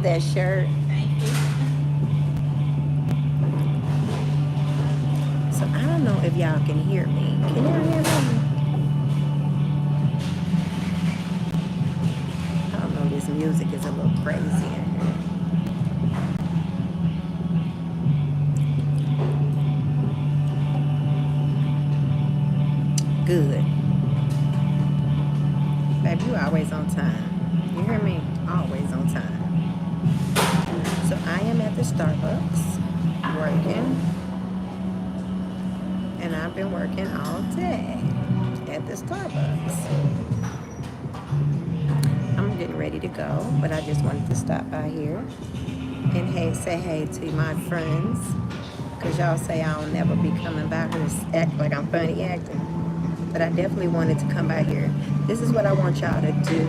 that shirt. Thank you. So I don't know if y'all can hear me. Can y'all hear me? I don't know. This music is a little crazy in here. Good. Baby, you always on time. You hear me? Always on time. So I am at the Starbucks working. And I've been working all day at the Starbucks. I'm getting ready to go, but I just wanted to stop by here and say hey to my friends. Because y'all say I'll never be coming back here to act like I'm funny acting. But I definitely wanted to come by here. This is what I want y'all to do.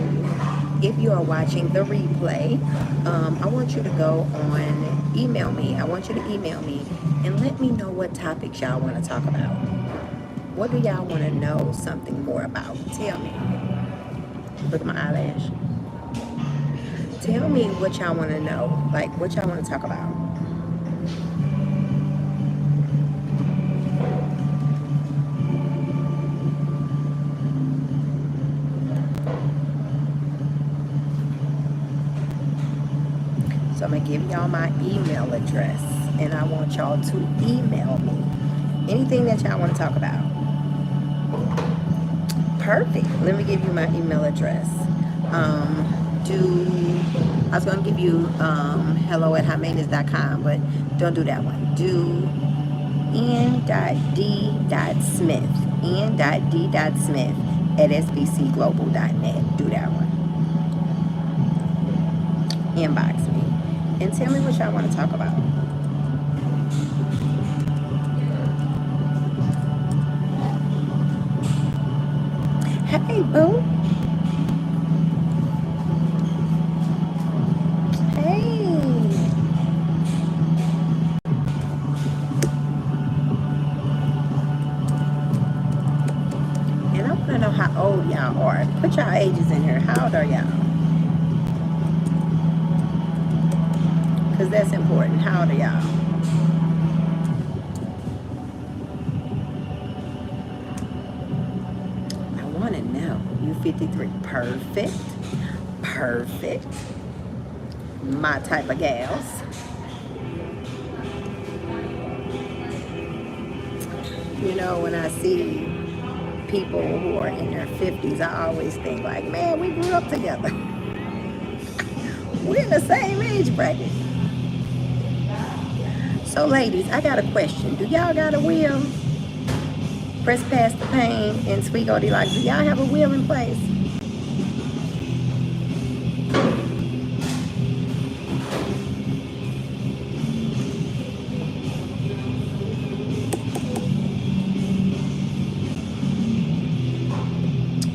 If you are watching the replay, I want you to go on, email me. I want you to email me and let me know what topics y'all want to talk about. What do y'all want to know something more about? Tell me. Look at my eyelash. Tell me what y'all want to know. Like, what y'all want to talk about. So I'm going to give y'all my email address. And I want y'all to email me anything that y'all want to talk about. Perfect. Let me give you my email address. I was going to give you hello@HIMAY10NENCE.com, but don't do that one. Do n.d.smith@sbcglobal.net. Do that one. Inbox me and tell me what y'all want to talk about. Hey, boo. Hey. And I want to know how old y'all are. Put y'all ages in here. How old are y'all? Because that's important. How old are y'all? I want to know. You 53. Perfect. Perfect. My type of gals. You know, when I see people who are in their 50s, I always think like, man, we grew up together. We're in the same age bracket. So ladies, I got a question. Do y'all got a will? Press past the pain and sweet Goldie like, do y'all have a will in place?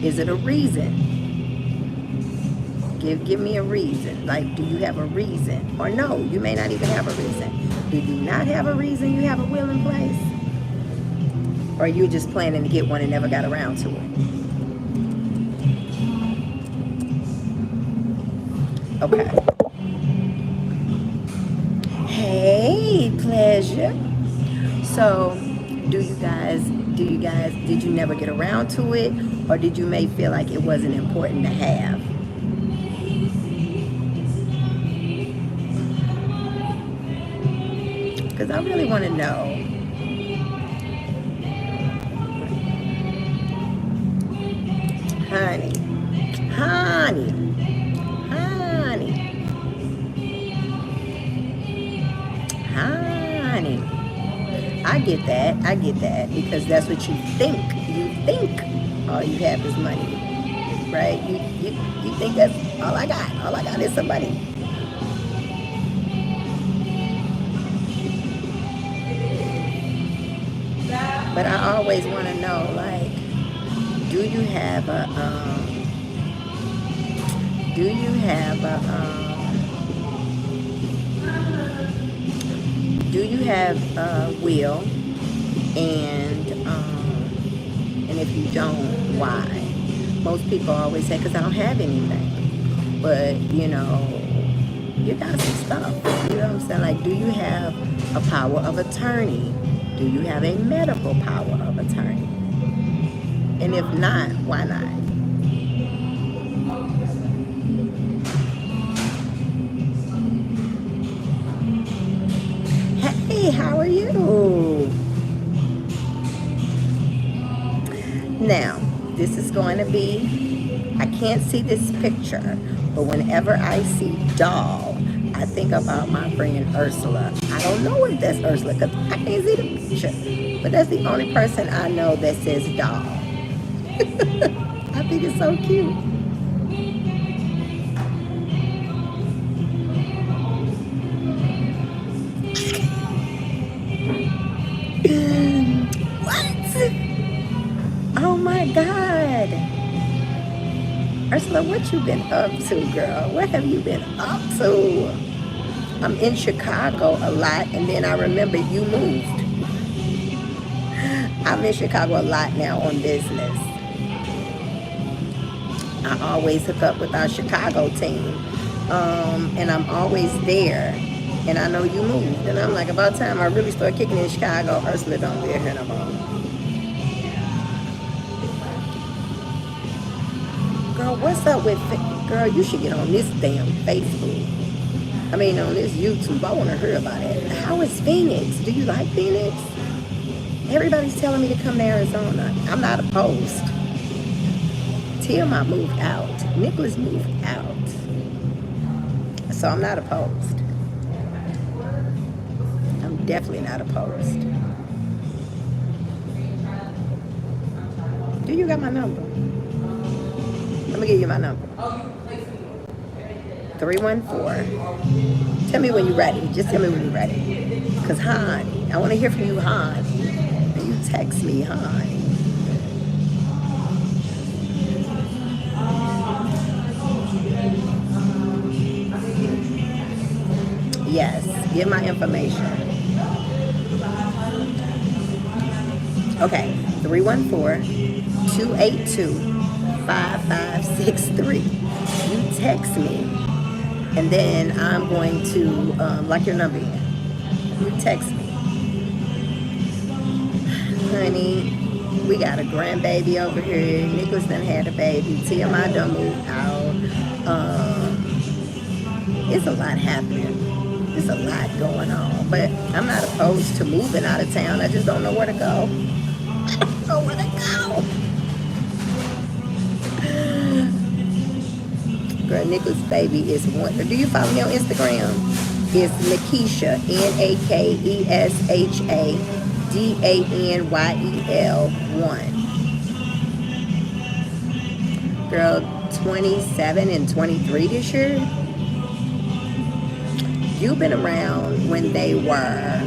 Is it a reason? Give me a reason. Like, do you have a reason? Or no, you may not even have a reason. Do you not have a reason you have a will in place? Or you just planning to get one and never got around to it? Okay. Hey, pleasure. So, did you never get around to it? Or did you may feel like it wasn't important to have? Because I really want to know. Honey. I get that because that's what you think. You think all you have is money, right? You think that's all I got. All I got is somebody. But I always want to know, like, do you have a will? And if you don't, why? Most people always say, because I don't have anything. But, you know, You got some stuff. You know what I'm saying? Like, do you have a power of attorney? Do you have a medical power of attorney? And if not, why not? Hey, how are you? Now, this is going to be, I can't see this picture, but whenever I see doll, I think about my friend Ursula. I don't know if that's Ursula because I can't see the picture, but that's the only person I know that says doll. I think it's so cute. What? Oh my God. Ursula, what you been up to, girl? What have you been up to? I'm in Chicago a lot, and then I remember you moved. I'm in Chicago a lot now on business. I always hook up with our Chicago team, and I'm always there. And I know you moved, and I'm like, about time I really start kicking in Chicago. Ursula don't live here no more. Girl, what's up with, girl, you should get on this damn Facebook. I mean, on this YouTube. I want to hear about it. How is Phoenix? Do you like Phoenix? Everybody's telling me to come to Arizona. I'm not opposed. Tiamat moved out. Nicholas moved out. So I'm not opposed. I'm definitely not opposed. Do you got my number? Let me give you my number. 314. Tell me when you're ready. Just tell me when you're ready. Because, honey, I want to hear from you, honey. And you text me, honey. Yes, give my information. Okay, 314-282-5563. You text me, and then I'm going to, like your number again. You text me. Honey, we got a grandbaby over here. Nicholas done had a baby. TMI done moved out. It's a lot happening. There's a lot going on, but I'm not opposed to moving out of town. I just don't know where to go. I don't know where to go. Girl, Nicholas' baby is one. Do you follow me on Instagram? It's Nakesha, NAKESHADANYEL1. Girl, 27 and 23 this year. You've been around when they were, I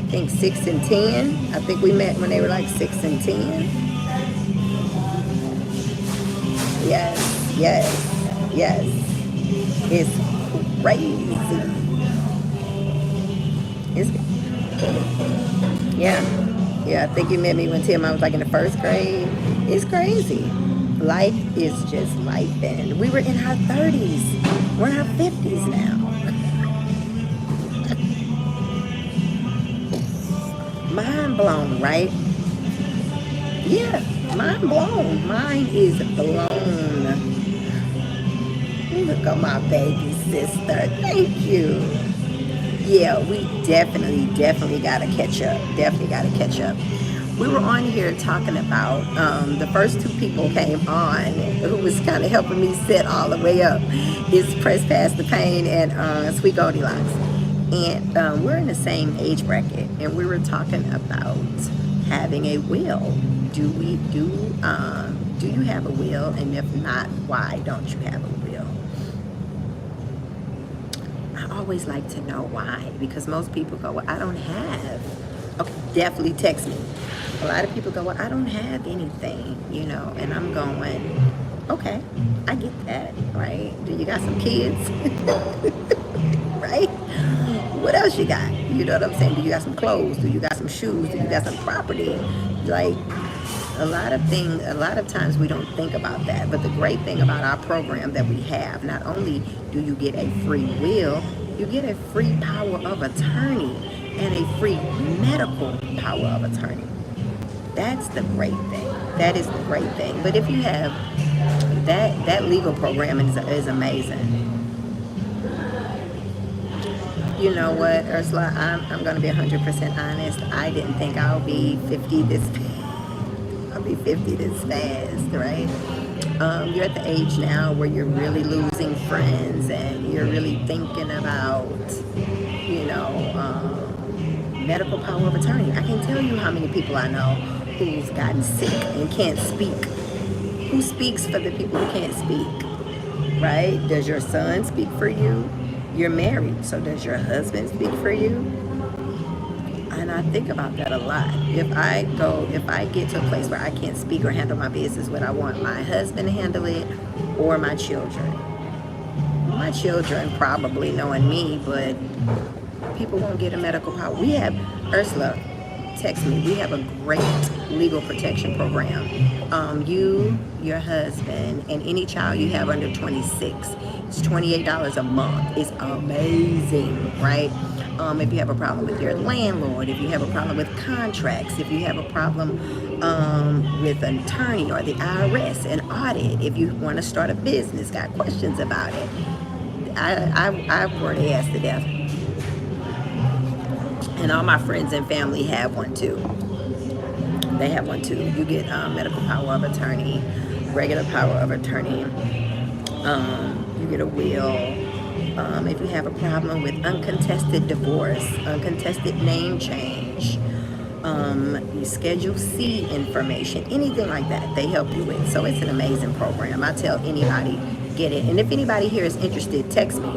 think, 6 and 10. I think we met when they were like 6 and 10. Yes, yes, yes. It's crazy. It's, yeah. Yeah, I think you met me when Tim, I was like in the first grade. It's crazy. Life is just life, and we were in our 30s. We're in our 50s now. Mind blown, right? Yeah, mind blown. Mine is blown. Look at my baby sister. Thank you. Yeah, we definitely gotta catch up. Definitely gotta catch up. We were on here talking about, the first two people came on who was kind of helping me set all the way up. Is Press Past the Pain and Sweet Goldilocks. And we're in the same age bracket, and we were talking about having a will. Do you have a will? And if not, why don't you have a will? I always like to know why, because most people go, well, I don't have. Okay, definitely text me. A lot of people go, well, I don't have anything, you know, and I'm going, okay, I get that, right? Do you got some kids? Right? What else you got? You know what I'm saying? Do you got some clothes? Do you got some shoes? Do you got some property? Like, A lot of times we don't think about that. But the great thing about our program that we have, not only do you get a free will, you get a free power of attorney and a free medical power of attorney. That's the great thing. That is the great thing. But if you have that legal program is amazing. You know what, Ursula? I'm going to be 100% honest. I didn't think I'll be 50 this. I'll be 50 this fast, right? You're at the age now where you're really losing friends, and you're really thinking about, you know, medical power of attorney. I can tell you how many people I know who's gotten sick and can't speak. Who speaks for the people who can't speak, right? Does your son speak for you? You're married, so does your husband speak for you? And I think about that a lot. If I get to a place where I can't speak or handle my business, would I want my husband to handle it or my children? My children probably knowing me, but people won't get a medical power. We have, Ursula, text me. We have a great legal protection program. You, your husband, and any child you have under 26. It's $28 a month. It's amazing, right? If you have a problem with your landlord, if you have a problem with contracts, if you have a problem with an attorney or the IRS, an audit, if you want to start a business, got questions about it, I've worked ass to death. And all my friends and family have one too. They have one too. You get medical power of attorney, regular power of attorney. You get a will. If you have a problem with uncontested divorce, uncontested name change, Schedule C information, anything like that, they help you with. So it's an amazing program. I tell anybody, get it. And if anybody here is interested, text me,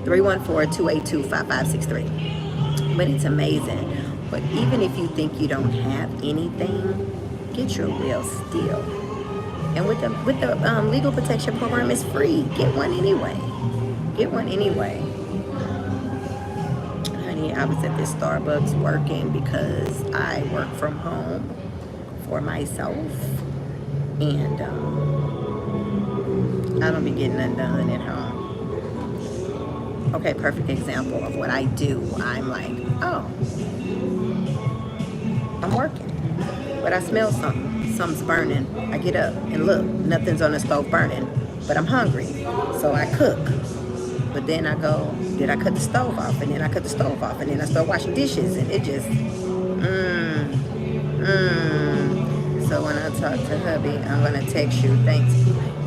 314-282-5563. But it's amazing. But even if you think you don't have anything, get your will still. And with the legal protection program, it's free. Get one anyway. Get one anyway. Honey, I was at this Starbucks working because I work from home for myself. And I don't be getting none done at home. Okay, perfect example of what I do. I'm like, oh, I'm working. But I smell something. Something's burning. I get up and look, nothing's on the stove burning. But I'm hungry, so I cook. But then I go, did I cut the stove off? And then I cut the stove off. And then I start washing dishes. And it just, So when I talk to hubby, I'm going to text you. Thanks.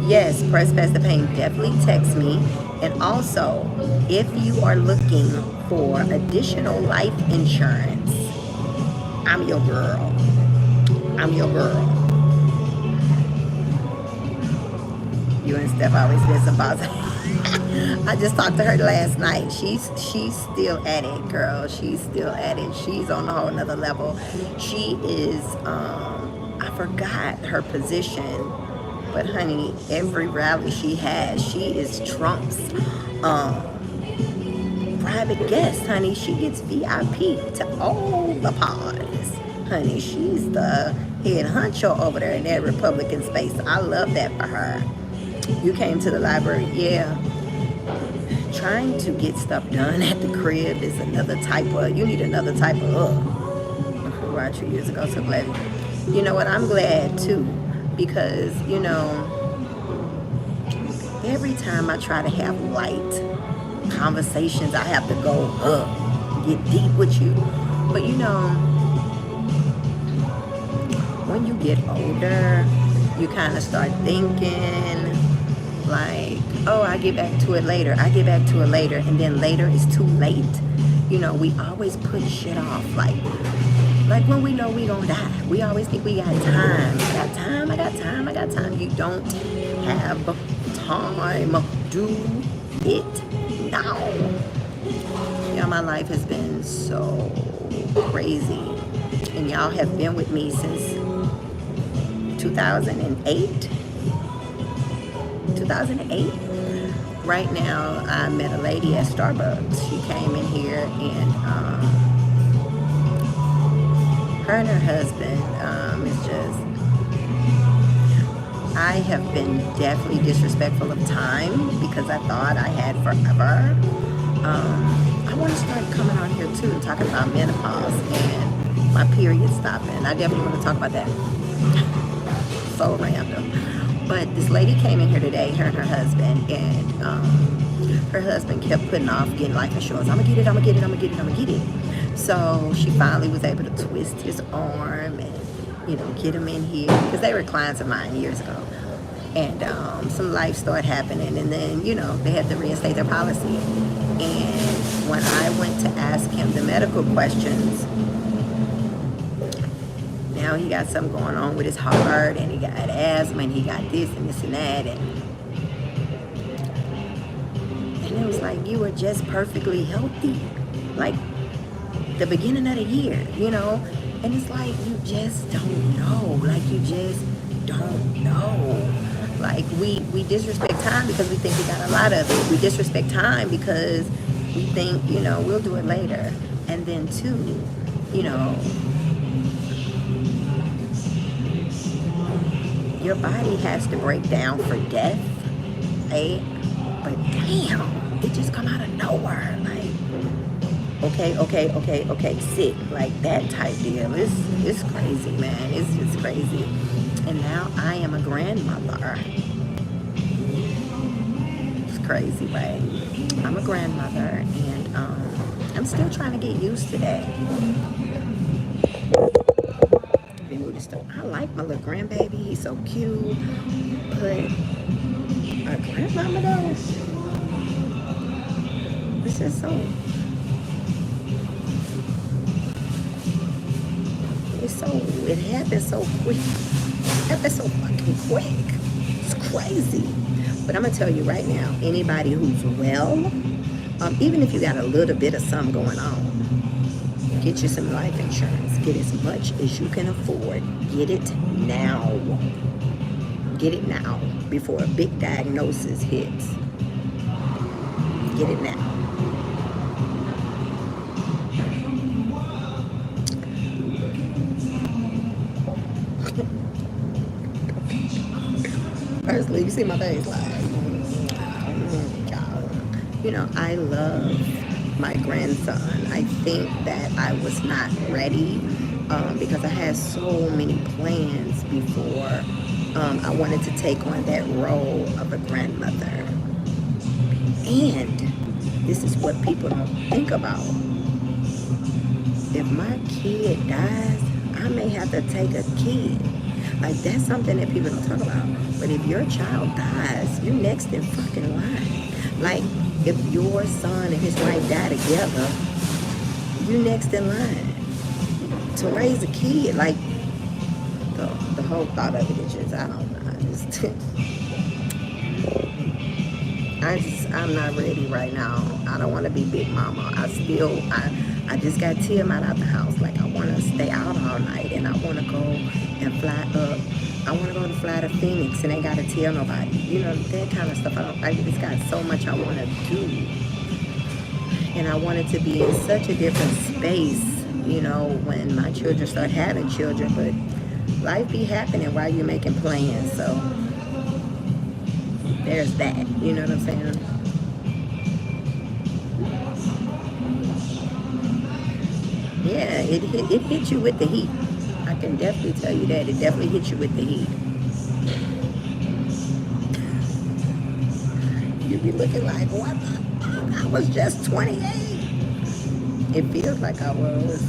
Yes, press past the pain. Definitely text me. And also, if you are looking for additional life insurance, I'm your girl. I'm your girl. You and Steph always been some positive. I just talked to her last night. She's still at it, girl. She's still at it. She's on a whole nother level. She is, I forgot her position, but honey, every rally she has, she is Trump's private guest, honey. She gets VIP to all the pods. Honey, she's the head honcho over there in that Republican space. I love that for her. You came to the library, yeah. Trying to get stuff done at the crib is another type of, you need another type of, right, 2 years ago, so glad. You know what, I'm glad too, because, you know, every time I try to have light conversations, I have to go, get deep with you. But you know, when you get older, you kind of start thinking like, oh, I get back to it later. I get back to it later. And then later is too late. You know, we always put shit off. Like when we know we gonna die. We always think we got time. I got time, I got time, I got time. You don't have time. Do it now. Yeah, my life has been so crazy. And y'all have been with me since 2008. 2008. Right now, I met a lady at Starbucks. She came in here, and her and her husband is just I have been definitely disrespectful of time because I thought I had forever. I want to start coming on here too, talking about menopause and my period stopping. I definitely want to talk about that. So random. But this lady came in here today, her and her husband, and her husband kept putting off getting life insurance. I'm gonna get it, I'm gonna get it, I'm gonna get it, I'm gonna get it. So she finally was able to twist his arm and, you know, get him in here because they were clients of mine years ago. And some life started happening, and then, you know, they had to reinstate their policy. And when I went to ask him the medical questions, now he got something going on with his heart, and he got asthma, and he got this and this and that, and it was like, you were just perfectly healthy, like the beginning of the year, you know. And it's like, you just don't know, like you just don't know. Like we disrespect time because we think we got a lot of it. We disrespect time because we think, you know, we'll do it later. And then two, you know, your body has to break down for death, right? But damn, it just come out of nowhere. Like, okay, sick. Like that type deal. It's crazy, man. It's just crazy. And now I am a grandmother. It's crazy, right? I'm a grandmother, and I'm still trying to get used to that. I like my little grandbaby. He's so cute. But a grandmama though, it's just so. It happens so quick. It happens so fucking quick. It's crazy. But I'm gonna tell you right now, anybody who's well, even if you got a little bit of something going on, get you some life insurance. Get as much as you can afford. Get it now. Get it now before a big diagnosis hits. Get it now. Personally, you see my face like, you know, I love my grandson. I think that I was not ready because I had so many plans before I wanted to take on that role of a grandmother. And this is what people don't think about. If my kid dies, I may have to take a kid. Like, that's something that people don't talk about. But if your child dies, you're next in fucking line. Like, if your son and his wife die together, you're next in line to raise a kid. Like, the whole thought of it is just, I don't know. I'm not ready right now. I don't want to be big mama. I just got Tim out the house. Like, I want to stay out all night, and I want to go and fly up. I want to go to fly to Phoenix and ain't got to tell nobody. You know, that kind of stuff. I just got so much I want to do. And I wanted to be in such a different space, you know, when my children start having children. But life be happening while you're making plans. So there's that. You know what I'm saying? Yeah, it hit you with the heat. I can definitely tell you that. It definitely hit you with the heat. You be looking like, what the fuck? I was just 28. It feels like I was.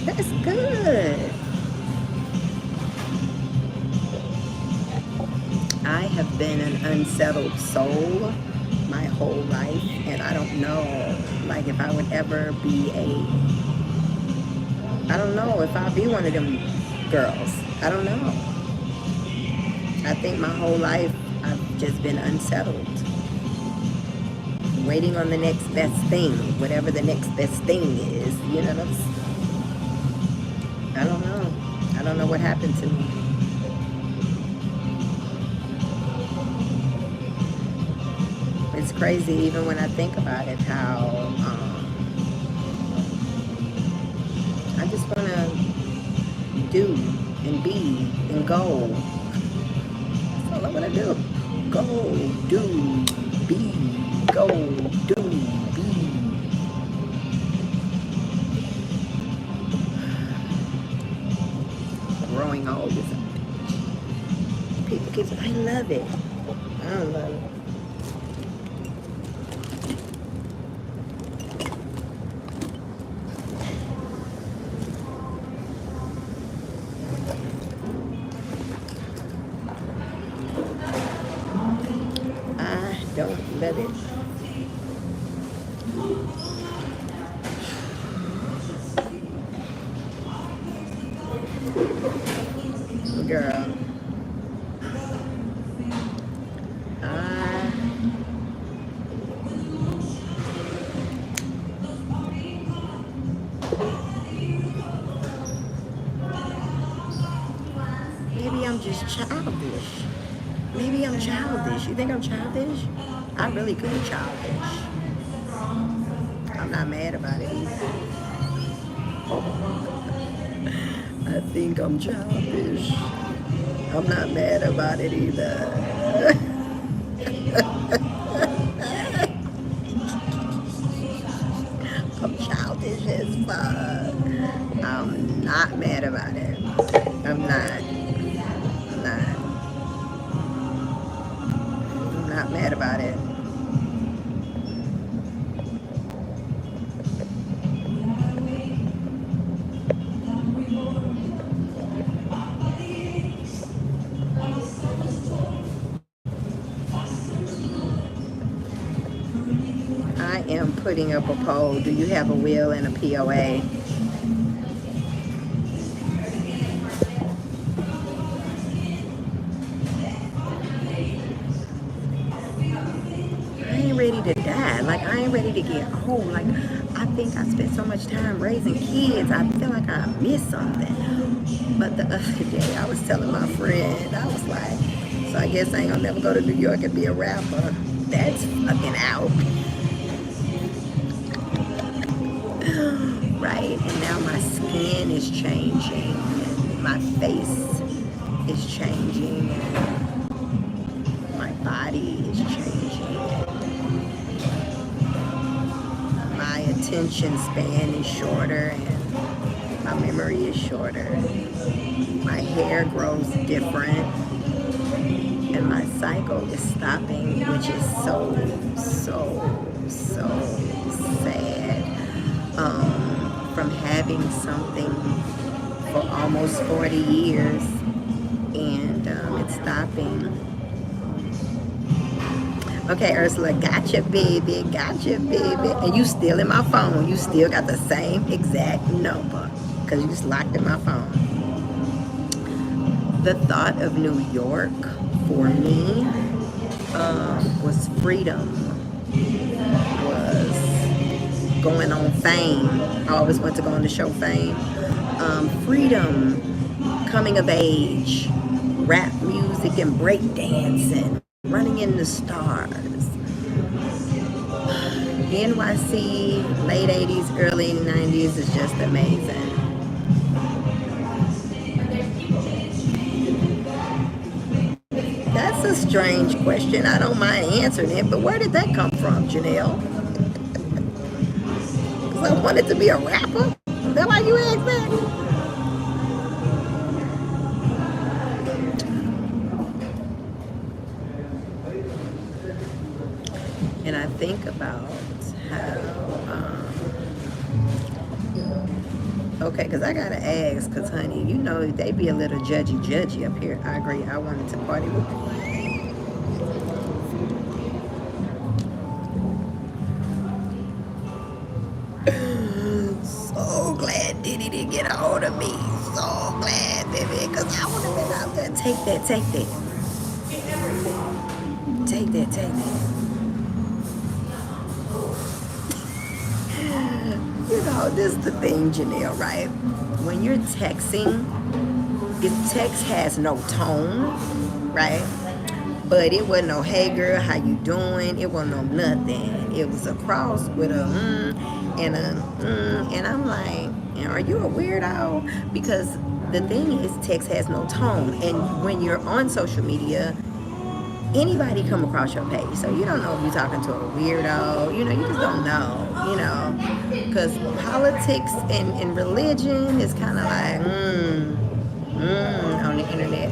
That's good. I have been an unsettled soul my whole life, and I don't know, like, if I would ever be I don't know if I'll be one of them girls. I don't know. I think my whole life I've just been unsettled, waiting on the next best thing, whatever the next best thing is, you know what I'm saying? I don't know. I don't know what what happened to me. It's crazy even when I think about it, how I just want to do and be and go. That's all I want to do. Go, do, be, go, do, be. Growing old is a bitch. People keep saying, I love it. I don't love it. Don't love it. Girl, maybe I'm just childish. Maybe I'm childish. You think I'm childish? I really could be childish. I'm not mad about it either. I think I'm childish. I'm not mad about it either. I'm childish as fuck. I'm not mad about it. I'm not. I'm not mad about it. I am putting up a poll. Do you have a will and a POA? Ready to die. Like, I ain't ready to get old. Like, I think I spent so much time raising kids. I feel like I missed something. But the other day, I was telling my friend, I was like, so I guess I ain't gonna never go to New York and be a rapper. That's fucking out. Right? And now my skin is changing. And my face is changing. And my body is changing. Attention span is shorter and my memory is shorter. My hair grows different and my cycle is stopping, which is so sad. From having something for almost 40 years and it's stopping. Okay, Ursula, gotcha, baby, gotcha, baby. And you still in my phone. You still got the same exact number because you just locked in my phone. The thought of New York for me was freedom, was going on Fame. I always wanted to go on the show Fame. Freedom, coming of age, rap music and break dancing. Running in the Stars. NYC, late 80s, early 90s is just amazing. That's a strange question. I don't mind answering it, but where did that come from, Janelle? Because I wanted to be a rapper? Is that why you asked that? And I think about how, okay, because I got to ask, because, honey, you know, they be a little judgy up here. I agree. I wanted to party with you. So glad Diddy didn't get a hold of me. So glad, baby, because I would have been out there. Take that. You know, this is the thing, Janelle, right? When you're texting text has no tone, right? But it wasn't no, hey girl, how you doing? It wasn't no nothing. It was a cross with a and a and I'm like, are you a weirdo? Because the thing is, text has no tone, and when you're on social media, anybody come across your page, so you don't know if you're talking to a weirdo. You know, you just don't know. You know, because politics and religion is kind of like on the internet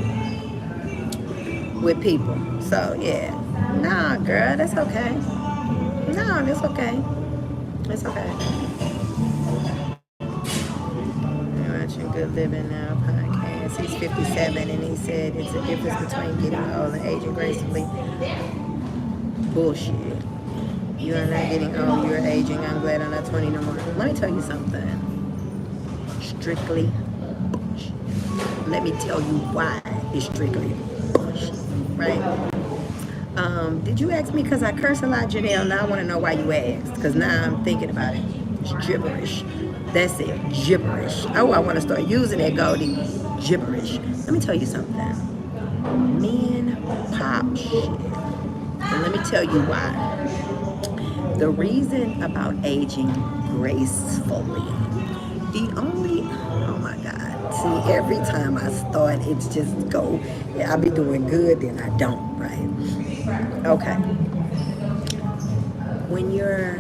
with people. So yeah, nah, girl, that's okay. No, that's okay. It's okay. You're watching Good Living Now podcast. He's 57, and he said it's a difference between getting old and aging gracefully. Bullshit. You are not getting old. You're aging. I'm glad I'm not 20 no more. Let me tell you something. Strictly bullshit. Let me tell you why it's strictly bullshit. Right? Did you ask me because I curse a lot, Janelle? Now I want to know why you asked, because now I'm thinking about it. It's gibberish. That's it, gibberish. Oh, I want to start using that, Goldie. Gibberish. Let me tell you something. Men pop shit. And let me tell you why. The reason about aging gracefully, oh my God. See, every time I start, it's just go, I'll be doing good, then I don't, right? Okay. When you're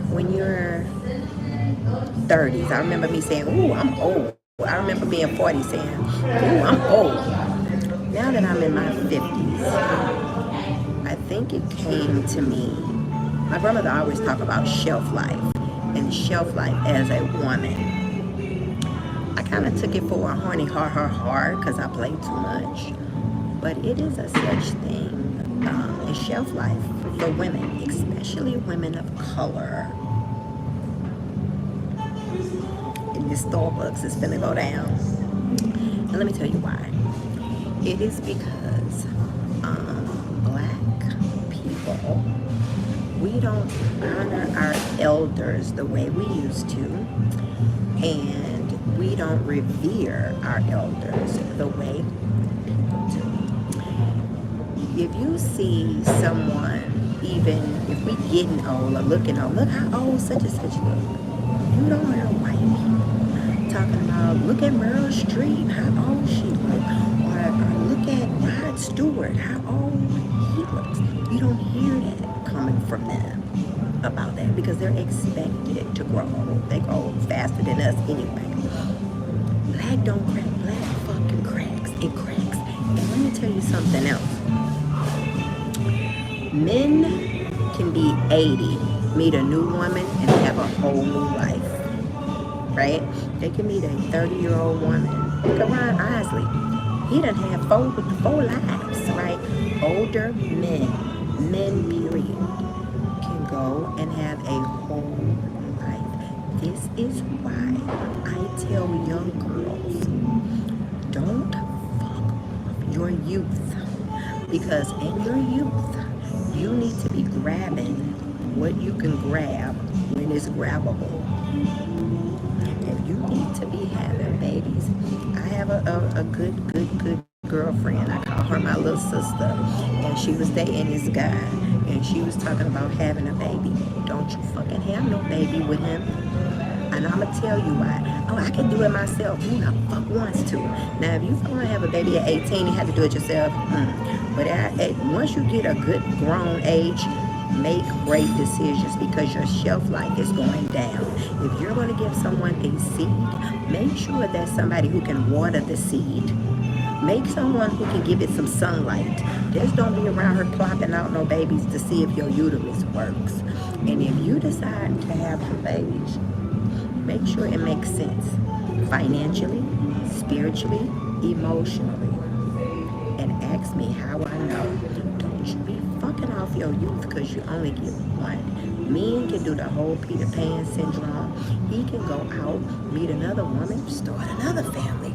30s, I remember me saying, ooh, I'm old. I remember being 40 saying, ooh, I'm old. Now that I'm in my 50s, I think it came to me. My grandmother always talked about shelf life and shelf life as a woman. I kind of took it for a horny hard because I played too much. But it is a such thing as shelf life for women, especially women of color. In this Starbucks, it's gonna go down. And let me tell you why. It is because black people, we don't honor our elders the way we used to, and we don't revere our elders the way people do. If you see someone, even if we getting old or looking old, look how old such and such look. You don't hear white people talking about, look at Meryl Streep, how old she looks, or look at Rod Stewart, how old he looks. You don't hear that coming from them about that, because they're expected to grow old. They grow old faster than us anyway. Black don't crack, black fucking cracks. It cracks. And let me tell you something else. Men can be 80, meet a new woman, and have a whole new life. Right? They can meet a 30-year-old woman. Look at Ron Isley. He done had four lives, right? Older men period, can go and have a whole life. This is why I tell young girls, don't fuck up your youth. Because in your youth, you need to be grabbing what you can grab when it's grabbable. If you need to be having babies, I have a good girlfriend. I call her my little sister, and she was dating this guy, and she was talking about having a baby. Don't you fucking have no baby with him. And I'm gonna tell you why. Oh, I can do it myself. Who the fuck wants to? Now, if you want to have a baby at 18, you have to do it yourself. But once you get a good grown age, make great decisions, because your shelf life is going down. If you're going to give someone a seed, make sure that's somebody who can water the seed. Make someone who can give it some sunlight. Just don't be around her plopping out no babies to see if your uterus works. And if you decide to have some babies, make sure it makes sense financially, spiritually, emotionally. And ask me how I know. Don't you be fucking off your youth because you only get one. Men can do the whole Peter Pan syndrome. He can go out, meet another woman, start another family.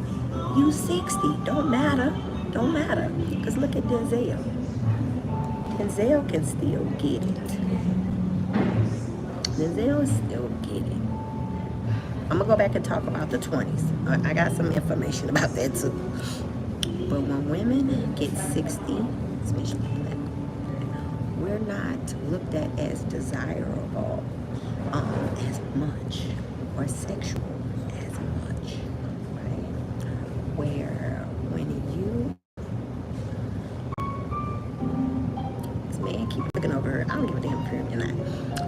You 60, don't matter. Because look at Denzel. Denzel can still get it. Denzel still get it. I'm going to go back and talk about the 20s. I got some information about that too. But when women get 60, especially black, we're not looked at as desirable as much, or sexual as much, right? Where when you, this man keep looking over her, I don't give a damn if you're not,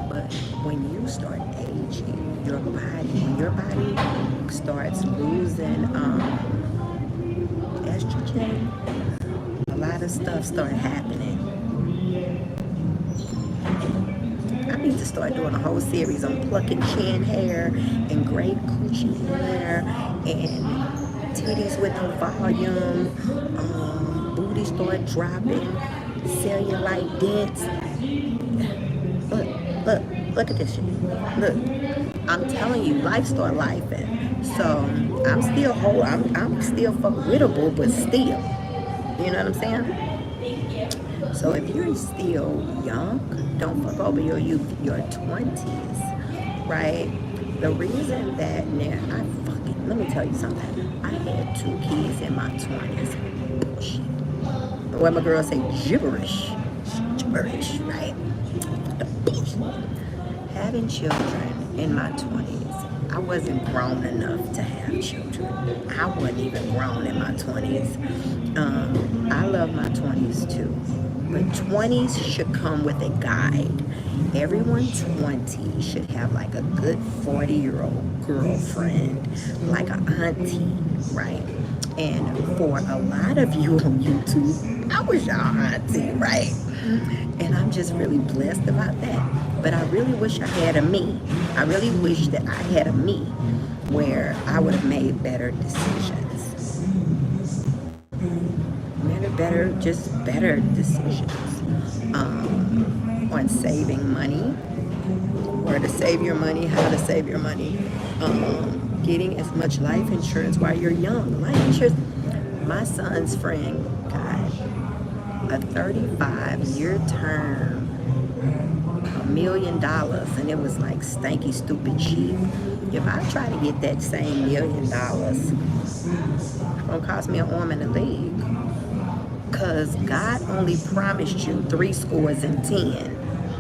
but when you start aging, when your body starts losing estrogen, a lot of stuff start happening. I need to start doing a whole series on plucking chin hair and great coochie hair and titties with no volume, booty start dropping, cellulite dents. Look at this shit. Look, I'm telling you, life start lifing. So I'm still whole. I'm still fuckwittable, but still, you know what I'm saying? So if you're still young, don't fuck over your youth, your 20s, right? The reason that let me tell you something. I had 2 kids in my 20s. Bullshit. What my girls say, gibberish, right? The bullshit. Having children in my 20s, I wasn't grown enough to have children. I wasn't even grown in my 20s. I love my 20s too. But 20s should come with a guide. Everyone 20 should have like a good 40-year-old girlfriend, like an auntie, right? And for a lot of you on YouTube, I was your auntie, right? And I'm just really blessed about that. But I really wish I had a me. I really wish that I had a me where I would have made better decisions. Better decisions on saving money, where to save your money, how to save your money, getting as much life insurance while you're young. Life insurance. My son's friend got a 35-year term, $1 million, and it was like stanky, stupid cheap. If I try to get that same $1 million, it's gonna cost me an arm and a leg. Because God only promised you 3 scores and 10,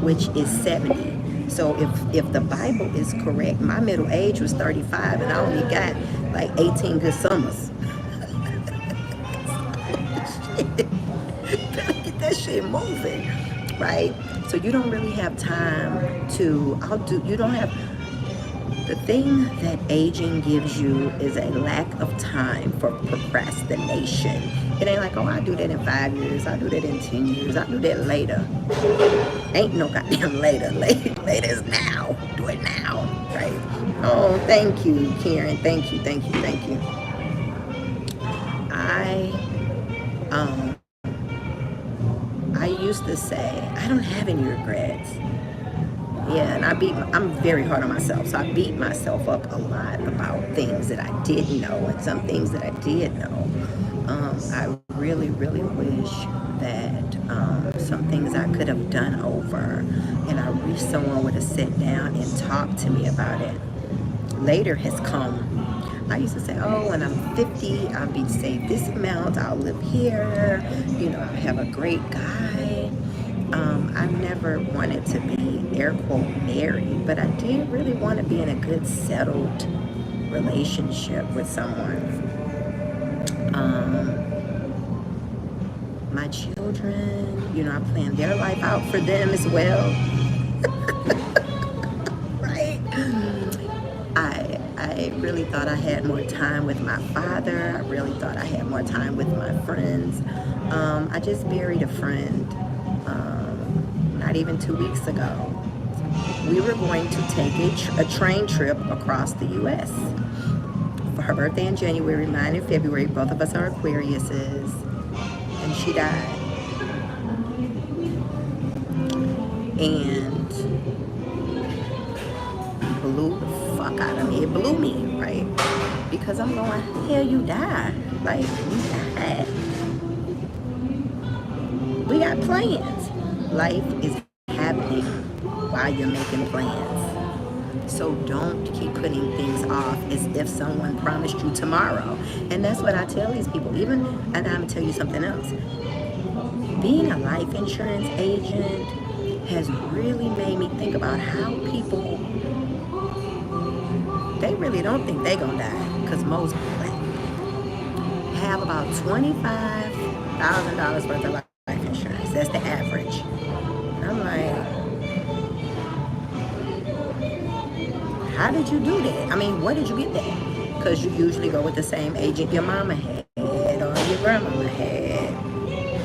which is 70. So if the Bible is correct, my middle age was 35 and I only got like 18 good summers. Better get that shit moving, right? So you don't really have time to, you don't have, the thing that aging gives you is a lack of time for procrastination. It ain't like, oh, I'll do that in 5 years, I'll do that in 10 years, I'll do that later. Ain't no goddamn later. Later is now. Do it now, right? Oh, thank you, Karen. Thank you. I used to say, I don't have any regrets. Yeah, and I'm very hard on myself, so I beat myself up a lot about things that I didn't know and some things that I did know. I really, really wish that some things I could have done over, and I wish someone would have sat down and talked to me about it. Later has come. I used to say, oh, when I'm 50, I'll be saved this amount, I'll live here, I'll have a great guy. I never wanted to be, air quote, married, but I did really want to be in a good, settled relationship with someone. My children, I planned their life out for them as well. Right? I really thought I had more time with my father. I really thought I had more time with my friends. I just buried a friend not even 2 weeks ago. We were going to take a train trip across the U.S. for her birthday in January, mine in February. Both of us are Aquariuses. And she died. And blew the fuck out of me. It blew me, right? Because I'm going, hell, you died. Like, you died. We got plans. Life is happening while you're making plans. So don't keep putting things off as if someone promised you tomorrow. And that's what I tell these people. Even, and I'm gonna tell you something else. Being a life insurance agent has really made me think about how people, they really don't think they gonna die. Because most have about $25,000 worth of life insurance. That's the average. I'm like, how did you do that? I mean, where did you get that? Because you usually go with the same agent your mama had or your grandmama had.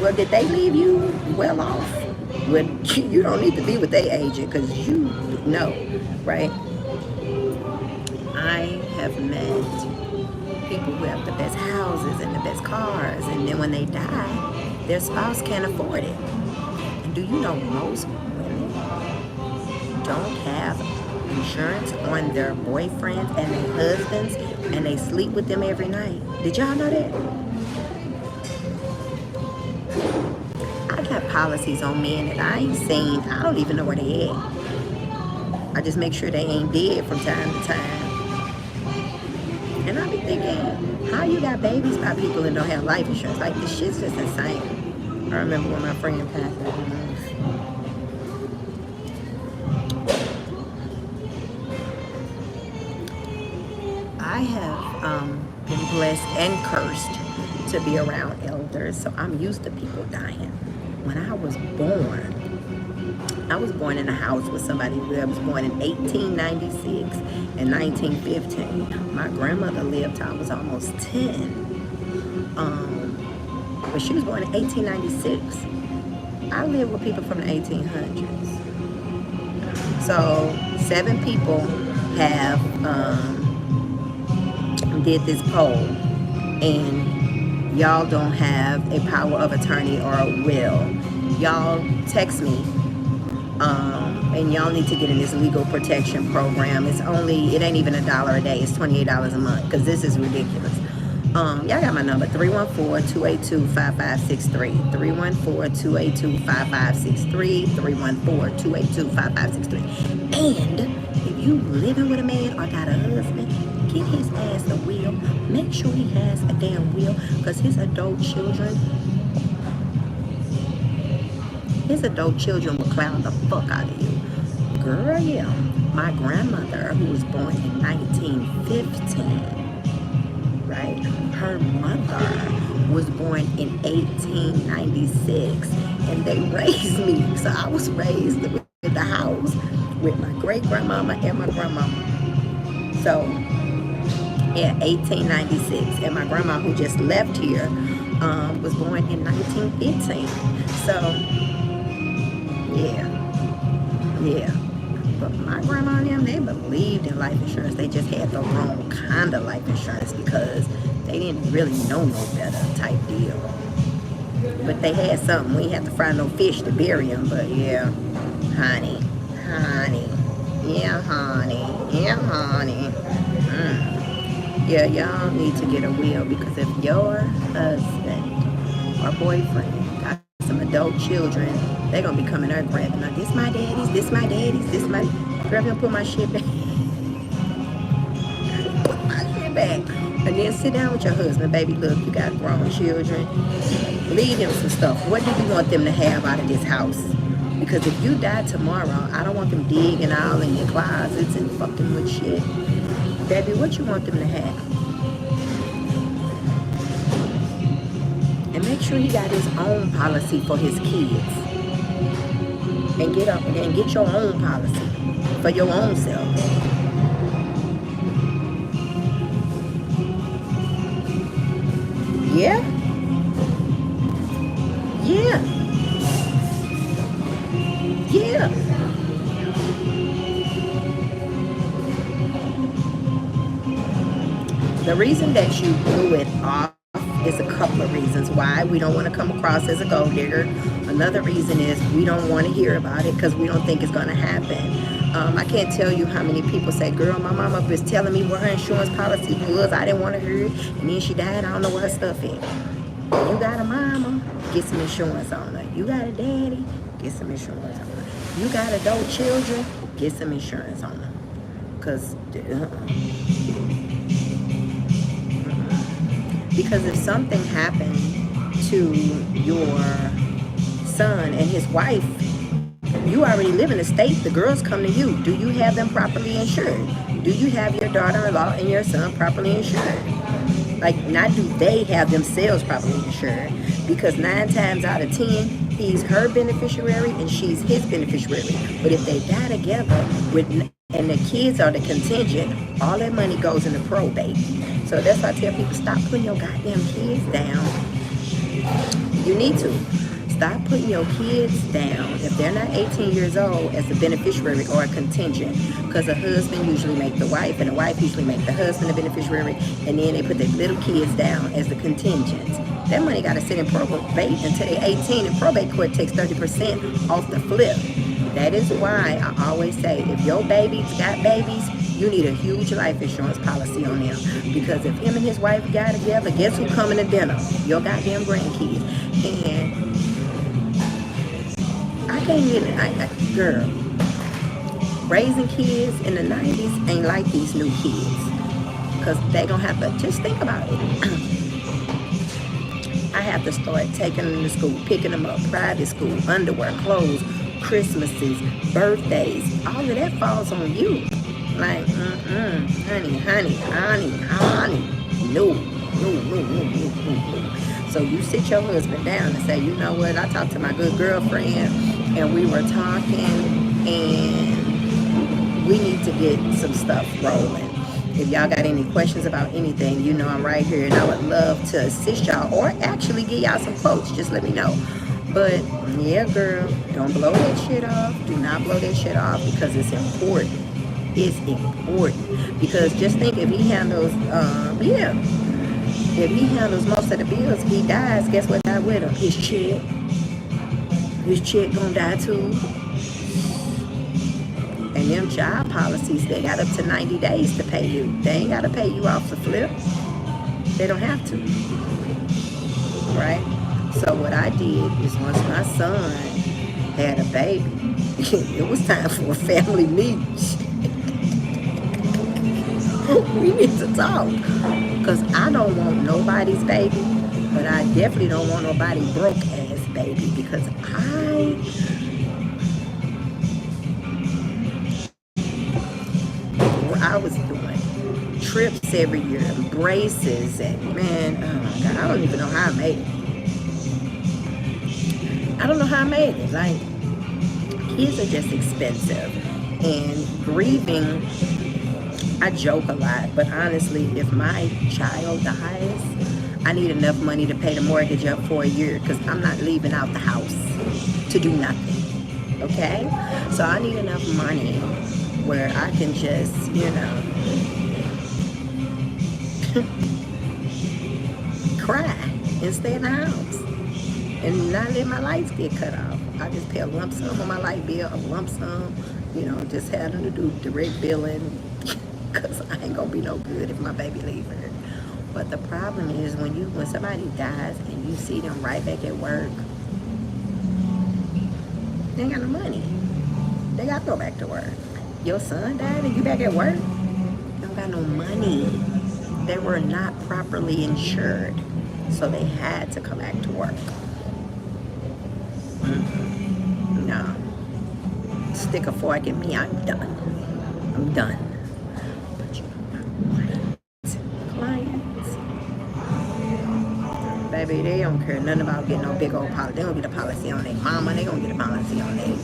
Well, did they leave you well off? Well, you don't need to be with their agent because you know, right? I have met people who have the best houses and the best cars, and then when they die, their spouse can't afford it. And do you know most women don't have insurance on their boyfriends and their husbands, and they sleep with them every night? Did y'all know that? I got policies on men that I ain't seen. I don't even know where they at. I just make sure they ain't dead from time to time. And I be thinking, how you got babies by people and don't have life insurance? Like, this shit's just insane. I remember when my friend passed away. I have been blessed and cursed to be around elders, so I'm used to people dying. When I was born in a house with somebody who was born in 1896 and 1915. My grandmother lived till I was almost 10. But she was born in 1896. I lived with people from the 1800s. So 7 people have did this poll, and y'all don't have a power of attorney or a will. Y'all text me, and y'all need to get in this legal protection program. It ain't even $1 a day. It's $28 a month, because this is ridiculous. Y'all got my number, 314-282-5563. 314-282-5563. 314-282-5563. And if you living with a man or got a husband, get his ass a will. Make sure he has a damn will, because his adult children will clown the fuck out of you. Girl, yeah. My grandmother, who was born in 1915, right? Her mother was born in 1896, and they raised me. So I was raised with the house with my great grandmama and my grandmama. So, yeah, 1896, and my grandma, who just left here, was born in 1915. So, yeah. But my grandma and them, they believed in life insurance. They just had the wrong kind of life insurance because they didn't really know no better type deal. But they had something. We had to fry no fish to bury them. But yeah, honey. Yeah, honey. Yeah, y'all need to get a will, because if your husband or boyfriend got some adult children, they're going to be coming there grabbing, now, this my daddy's, girl, gonna put my shit back. Put my shit back. And then sit down with your husband, baby, look, you got grown children. Leave them some stuff. What do you want them to have out of this house? Because if you die tomorrow, I don't want them digging all in your closets and fucking with shit. Baby, what you want them to have? And make sure he got his own policy for his kids. And get up and get your own policy for your own self. Yeah. The reason that you blew it off is a couple of reasons. Why? We don't want to come across as a gold digger. Another reason is we don't want to hear about it because we don't think it's going to happen. I can't tell you how many people say, girl, my mama was telling me what her insurance policy was. I didn't want to hear it. And then she died. I don't know what her stuff is. You got a mama, get some insurance on her. You got a daddy, get some insurance on her. You got adult children, get some insurance on her. because if something happened to your son and his wife, you already live in the state. The girls come to you. Do you have them properly insured? Do you have your daughter-in-law and your son properly insured? Like, not do they have themselves properly insured? Because 9 times out of 10, he's her beneficiary and she's his beneficiary. But if they die together and the kids are the contingent, all that money goes into probate. So that's why I tell people, stop putting your goddamn kids down. You need to. Stop putting your kids down if they're not 18 years old as a beneficiary or a contingent, because a husband usually make the wife and the wife usually make the husband the beneficiary, and then they put their little kids down as the contingent. That money got to sit in probate until they're 18, and probate court takes 30% off the flip. That is why I always say, if your baby's got babies, you need a huge life insurance policy on them, because if him and his wife got together, guess who coming to dinner? Your goddamn grandkids. And I can't get it. Girl, raising kids in the 90s ain't like these new kids, because they gonna have to, just think about it. I have to start taking them to school, picking them up, private school, underwear, clothes, Christmases, birthdays, all of that falls on you. Like, honey, no. So you sit your husband down and say, you know what, I talked to my good girlfriend and we were talking and we need to get some stuff rolling. If y'all got any questions about anything, you know I'm right here, and I would love to assist y'all or actually give y'all some quotes. Just let me know. But yeah, girl, don't blow that shit off. Do not blow that shit off, because it's important. It's important. Because just think, if he handles, if he handles most of the bills, he dies, guess what died with him? His chick. His chick gonna die too. And them child policies, they got up to 90 days to pay you. They ain't gotta pay you off the flip. They don't have to. Right? So what I did is, once my son had a baby, it was time for a family meeting. We need to talk, because I don't want nobody's baby, but I definitely don't want nobody broke ass baby, because I was doing trips every year, braces, and man, oh my God, I don't even know how I made it. I don't know how I made it. Like, kids are just expensive, and grieving, I joke a lot, but honestly, if my child dies, I need enough money to pay the mortgage up for a year, because I'm not leaving out the house to do nothing, okay? So I need enough money where I can just, cry and stay in the house and not let my lights get cut off. I just pay a lump sum on my light bill, a lump sum, just had them to do direct billing, because I ain't gonna be no good if my baby leaves her. But the problem is, when somebody dies and you see them right back at work, they ain't got no money. They gotta go back to work. Your son died and you back at work? They don't got no money. They were not properly insured, so they had to come back to work. No. Stick a fork in me, I'm done. I'm done. But you don't clients. Baby, they don't care nothing about getting no big old policy. They don't get a policy on their mama. They don't get a policy on their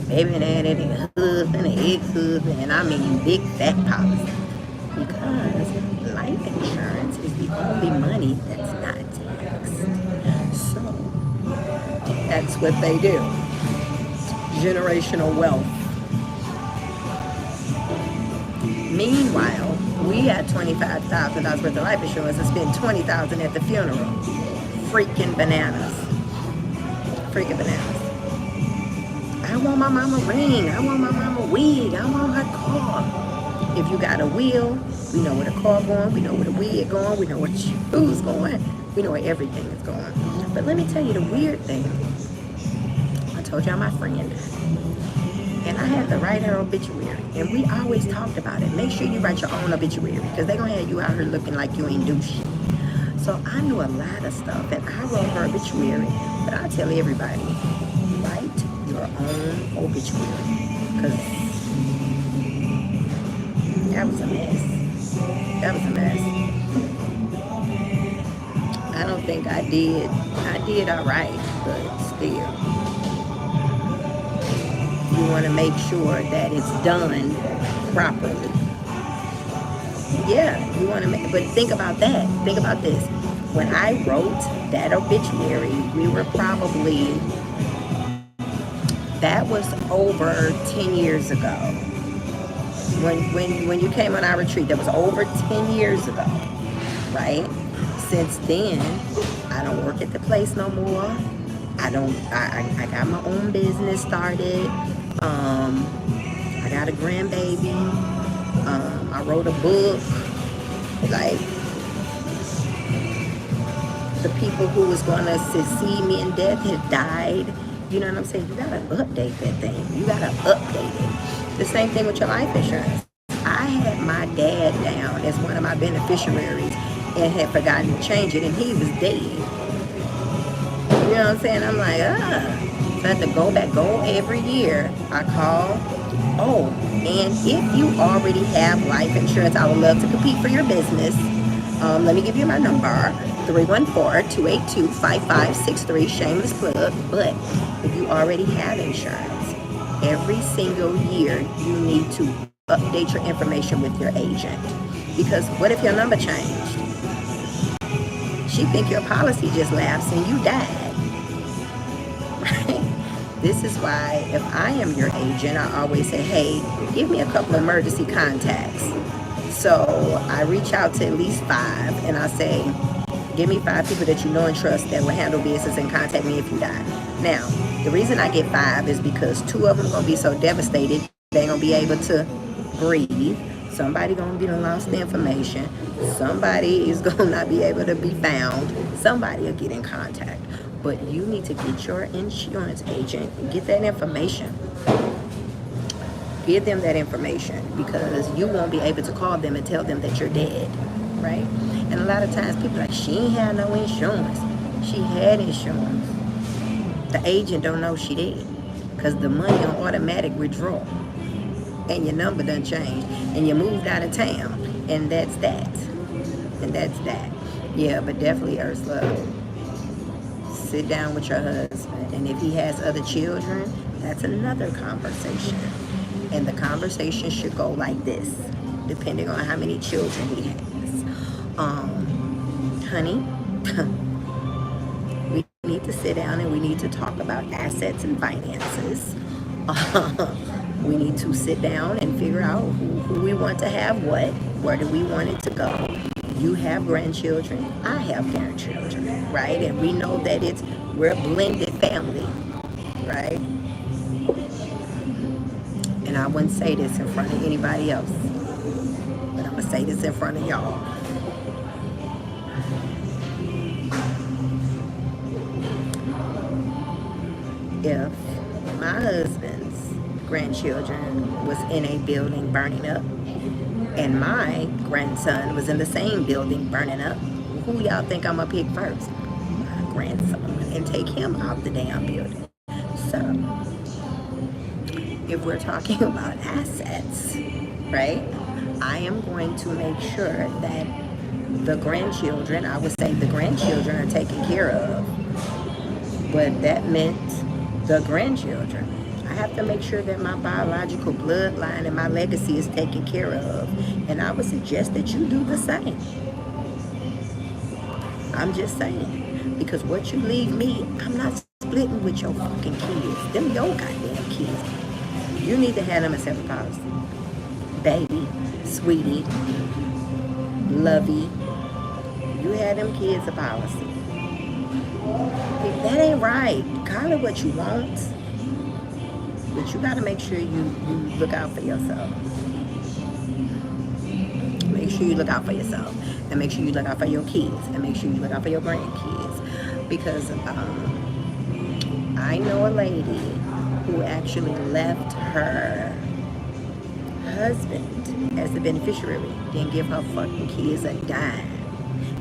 baby daddy, their husband, their ex-husband, and I mean big fat policy. Because life insurance is the only money that's not taxed. So that's what they do. Generational wealth. Meanwhile, we had $25,000 worth of life insurance and spent $20,000 at the funeral. Freaking bananas. Freaking bananas. I want my mama ring. I want my mama wig. I want her car. If you got a wheel, we know where the car going. We know where the wig going. We know where the shoes going. We know where everything is going. But let me tell you the weird thing. I told y'all my friend. And I had to write her obituary. And we always talked about it. Make sure you write your own obituary because they're going to have you out here looking like you ain't do shit. So I knew a lot of stuff. And I wrote her obituary. But I tell everybody, write your own obituary. Because that was a mess. That was a mess. I don't think I did all right, but still. You want to make sure that it's done properly. Yeah, you want to make, but think about that. Think about this. When I wrote that obituary, we were probably, that was over 10 years ago. When you came on our retreat, that was over 10 years ago, right? Since then, I don't work at the place no more. I got my own business started. I got a grandbaby. I wrote a book. Like, the people who was going to succeed me in death had died. You know what I'm saying? You got to update that thing. You got to update it. The same thing with your life insurance. I had my dad down as one of my beneficiaries and had forgotten to change it, and he was dead. You know what I'm saying? I'm like, So I had to go every year. I call. Oh, and if you already have life insurance, I would love to compete for your business. Let me give you my number, 314-282-5563, shameless plug. But if you already have insurance, every single year you need to update your information with your agent. Because what if your number changed? She think your policy just lapsed and you died. Right? This is why if I am your agent, I always say, hey, give me a couple of emergency contacts. So I reach out to at least 5 and I say, give me 5 people that you know and trust that will handle business and contact me if you die. Now, the reason I get 5 is because 2 of them are going to be so devastated, they ain't going to be able to breathe. Somebody going to be lost the information. Somebody is going to not be able to be found. Somebody will get in contact. But you need to get your insurance agent and get that information. Give them that information because you won't be able to call them and tell them that you're dead, right? And a lot of times people are like, she ain't had no insurance. She had insurance. The agent don't know she did because the money on automatic withdrawal and your number done changed and you moved out of town, and that's that. And that's that. Yeah, but definitely, Ursula, sit down with your husband, and if he has other children, that's another conversation. And the conversation should go like this, depending on how many children he has. Honey, we need to sit down and we need to talk about assets and finances. We need to sit down and figure out who we want to have what, where do we want it to go. You have grandchildren, I have grandchildren, right? And we know that we're a blended family, right? And I wouldn't say this in front of anybody else, but I'm gonna say this in front of y'all. If my husband's grandchildren was in a building burning up, and my grandson was in the same building burning up, who y'all think I'm gonna pick first? My grandson, and take him out the damn building. So, if we're talking about assets, right, I am going to make sure that the grandchildren, I would say the grandchildren are taken care of, but that meant the grandchildren. I have to make sure that my biological bloodline and my legacy is taken care of. And I would suggest that you do the same. I'm just saying. Because what you leave me, I'm not splitting with your fucking kids. Them your goddamn kids. You need to have them a separate policy. Baby, sweetie, lovey, you had them kids a policy. If that ain't right, call it what you want. But you gotta make sure you look out for yourself. Make sure you look out for yourself. And make sure you look out for your kids. And make sure you look out for your grandkids. Because I know a lady who actually left her husband as the beneficiary, didn't give her fucking kids a dime.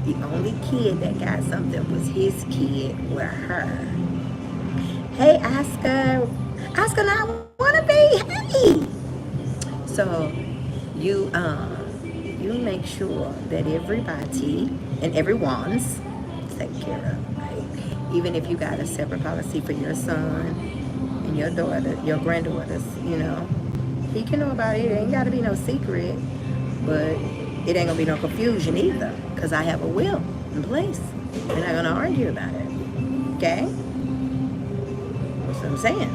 The only kid that got something was his kid with her. Hey, Oscar. Oscar, I want to be. Hey. So you make sure that everybody and everyone's taken care of, right? Even if you got a separate policy for your son and your daughter, your granddaughters, you know, he can know about it. It ain't got to be no secret, but it ain't gonna be no confusion either, because I have a will in place. We're not gonna argue about it. Okay? That's what I'm saying.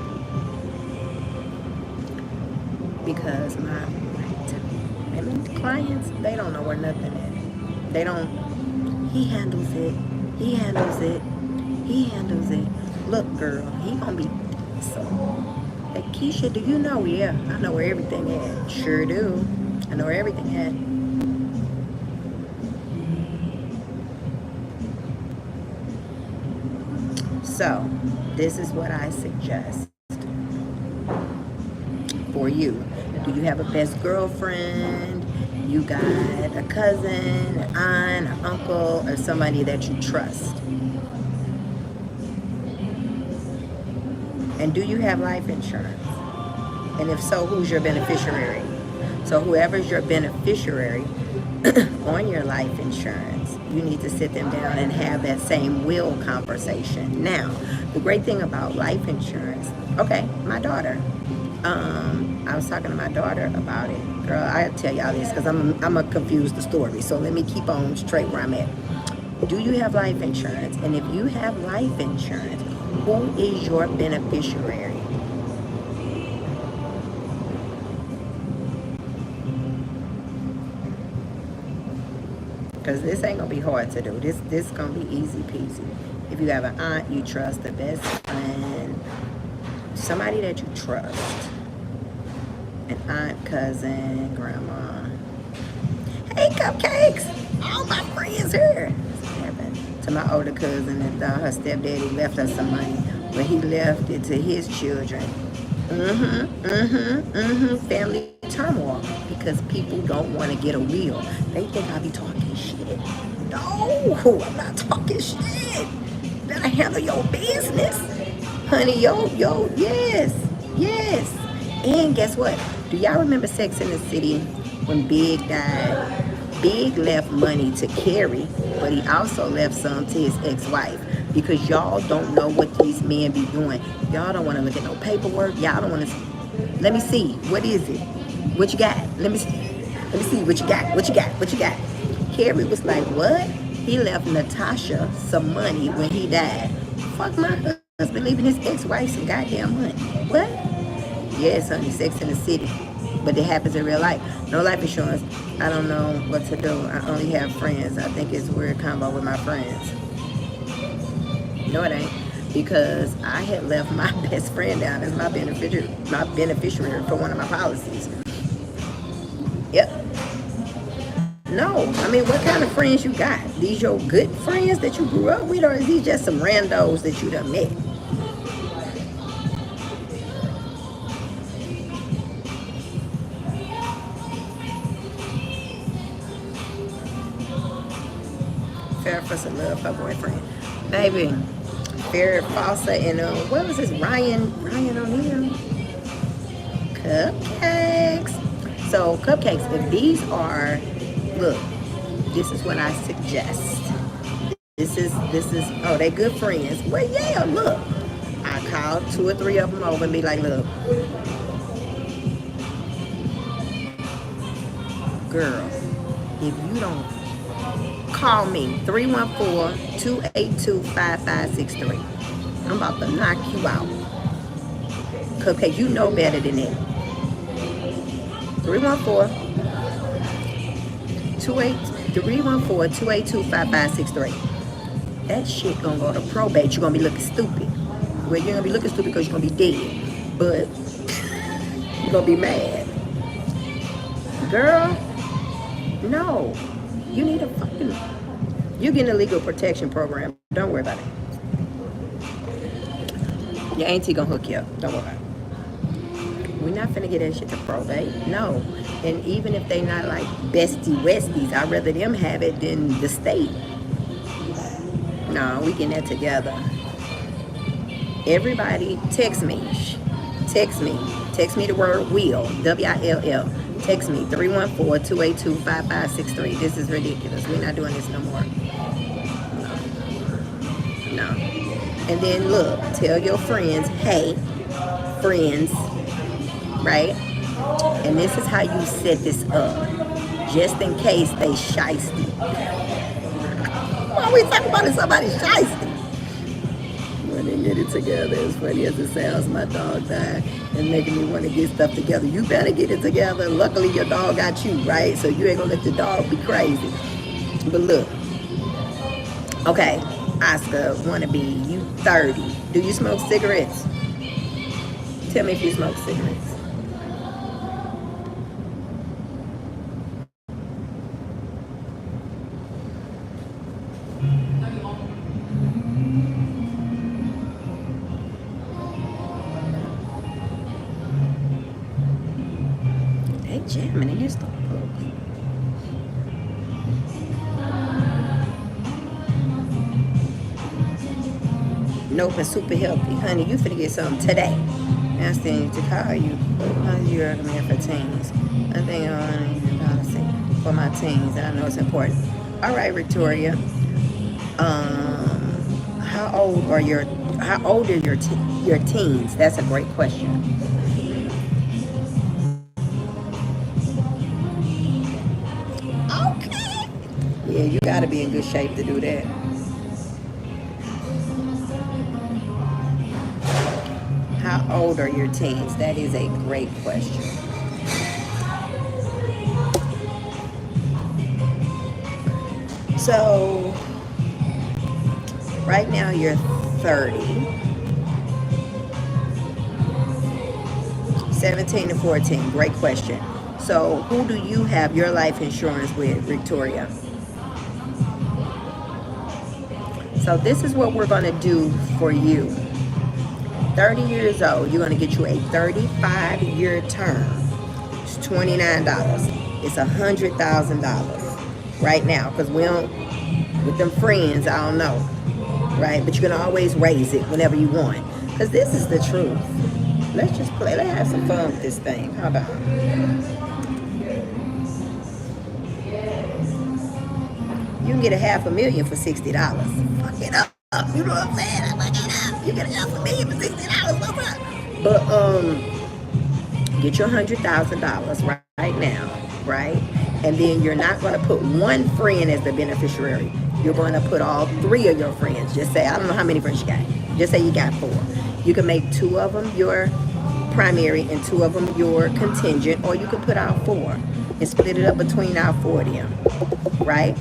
Because my clients, they don't know where nothing is. They don't. He handles it. He handles it. He handles it. Look, girl, he gonna be. So, hey, Keisha, do you know? Yeah, I know where everything is. Sure do. I know where everything is. So, this is what I suggest for you. Do you have a best girlfriend? You got a cousin, an aunt, an uncle, or somebody that you trust? And do you have life insurance? And if so, who's your beneficiary? So whoever's your beneficiary on your life insurance, you need to sit them down and have that same will conversation. Now, the great thing about life insurance, okay, my daughter, I was talking to my daughter about it. Girl, I'll tell y'all this because I'm going to confuse the story. So let me keep on straight where I'm at. Do you have life insurance? And if you have life insurance, who is your beneficiary? Because this ain't going to be hard to do. This going to be easy peasy. If you have an aunt you trust, a best friend, somebody that you trust, an aunt, cousin, grandma. Hey, Cupcakes! All my friends here. What happened to my older cousin and her stepdaddy left her some money, but he left it to his children. Family turmoil because people don't want to get a will. They think I be talking shit. No, I'm not talking shit. Better handle your business. Honey, yes. And guess what? Do y'all remember Sex in the City when Big died? Big left money to Carrie, but he also left some to his ex-wife. Because y'all don't know what these men be doing. Y'all don't want to look at no paperwork. Y'all don't want to. Let me see. What is it? What you got? Let me see what you got. What you got? Carrie was like, what? He left Natasha some money when he died. Fuck my husband leaving his ex-wife some goddamn money. What? Yes, honey, Sex in the City. But it happens in real life. No life insurance. I don't know what to do. I only have friends. I think it's a weird combo with my friends. No, it ain't. Because I had left my best friend down as my beneficiary for one of my policies. Yep. No. I mean, what kind of friends you got? These your good friends that you grew up with, or is these just some randos that you done met? Farrah Fawcett love her boyfriend. Baby, Farrah Fawcett and what was this? Ryan O'Neal? Cupcakes. So Cupcakes, if these are, look, this is what I suggest. This is, oh, they good friends. Well, yeah, look. I called 2 or 3 of them over and be like, look, girl, if you don't call me, 314-282-5563. I'm about to knock you out. Cupcake, you know better than that. 314-282-5563. That shit gonna go to probate. You're gonna be looking stupid. Well, you're gonna be looking stupid because you're gonna be dead. But you're gonna be mad. Girl, no. You need a fucking... You're getting a legal protection program. Don't worry about it. Your auntie gonna hook you up. Don't worry about it. We're not finna get that shit to probate. No. And even if they not like bestie westies, I'd rather them have it than the state. No, we getting that together. Everybody text me. Text me. Text me the word will. W-I-L-L. Text me 314-282-5563. This is ridiculous. We're not doing this no more. No. And then look, tell your friends, hey, friends, right? And this is how you set this up, just in case they shiesty. Why are we talking about if somebody's shiesty? When they get it together, as funny as it sounds, my dog died and making me want to get stuff together. You better get it together. Luckily, your dog got you, right? So you ain't gonna let the dog be crazy. But look, okay, Oscar, wannabe, you 30. Do you smoke cigarettes? Tell me if you smoke cigarettes. They jamming in this stuff. Nope, and super healthy. Honey, you finna get something today. I still need to call you. How do you recommend for teens? I think I want to policy for my teens, and I know it's important. All right, Victoria. How old are your teens? That's a great question. Okay. Yeah, you gotta be in good shape to do that. How old are your teens? That is a great question. So, right now you're 30. 17 to 14. Great question. So, who do you have your life insurance with, Victoria? So, this is what we're going to do for you. 30 years old, you're going to get you a 35-year term. It's $29. It's $100,000 right now, because we don't, with them friends, I don't know, right? But you can always raise it whenever you want, because this is the truth. Let's just play. Let's have some fun with this thing. How about? You can get a $500,000 for $60. Fuck it up. You know what I'm saying? Fuck it up. You get a $500,000 for $60. What's up? But get your $100,000 right now, right? And then you're not going to put one friend as the beneficiary. You're going to put all 3 of your friends. Just say, I don't know how many friends you got. Just say you got 4. You can make 2 of them your primary and 2 of them your contingent, or you can put out 4 and split it up between our 4 of them, right?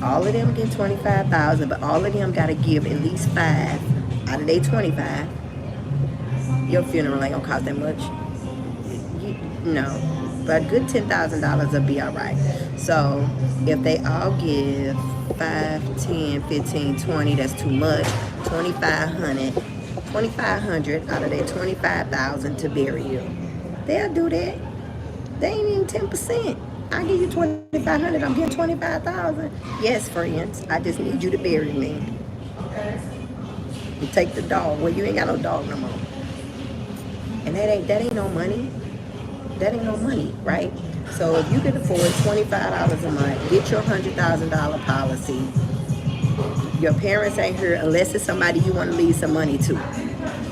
All of them get $25,000, but all of them got to give at least 5 out of their 25. Your funeral ain't gonna cost that much. No, but a good $10,000 will be all right. So if they all give 5, 10, 15, 20, that's too much. 2,500 out of their 25,000 to bury you. They'll do that. They ain't even 10%. I give you 2,500. I'm getting 25,000. Yes, friends. I just need you to bury me. You take the dog. Well, you ain't got no dog no more. And that ain't no money. That ain't no money, right? So if you can afford $25 a month, get your $100,000 policy. Your parents ain't here unless it's somebody you want to leave some money to.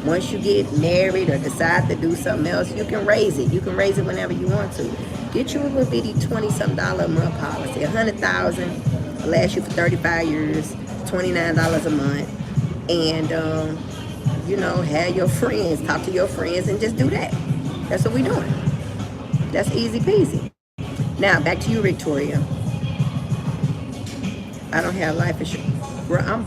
Once you get married or decide to do something else, you can raise it. You can raise it whenever you want to. Get you a little bitty $20-some a month policy. $100,000 will last you for 35 years, $29 a month. And, you know, have your friends, talk to your friends and just do that. That's what we're doing. That's easy peasy. Now, back to you, Victoria. I don't have life insurance. Girl, I'm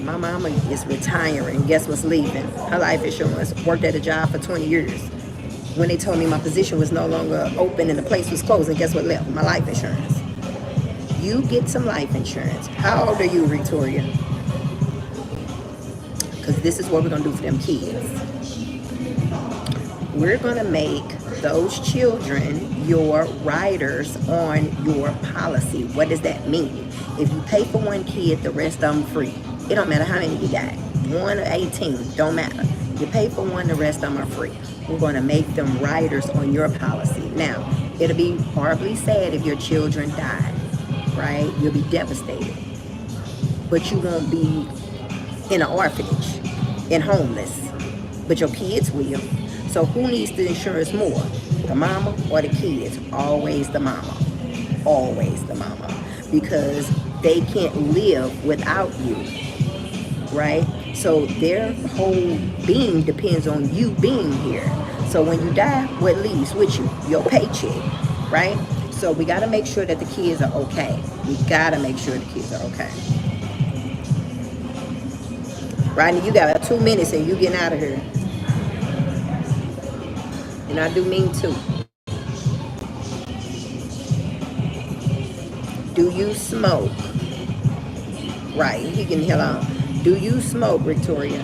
My mama is retiring. Guess what's leaving? Her life insurance. Worked at a job for 20 years. When they told me my position was no longer open and the place was closing, guess what left? My life insurance. you get some life insurance. How old are you, Victoria? Because this is what we're going to do for them kids. We're going to make those children your riders on your policy. What does that mean? If you pay for one kid, the rest of them free. It don't matter how many you got. 1 or 18, don't matter. You pay for one, the rest of them are free. We're going to make them riders on your policy. Now, it'll be horribly sad if your children die, right? You'll be devastated. But you won't be in an orphanage and homeless. But your kids will. So who needs the insurance more? The mama or the kids? Always the mama. Always the mama. Because they can't live without you, right? So their whole being depends on you being here. So when you die, what leaves with you? Your paycheck, right? So we got to make sure that the kids are okay. We got to make sure the kids are okay. Rodney, you got about 2 minutes and you getting out of here. And I do mean to. Do you smoke? Right, he can hell on. Do you smoke, Victoria?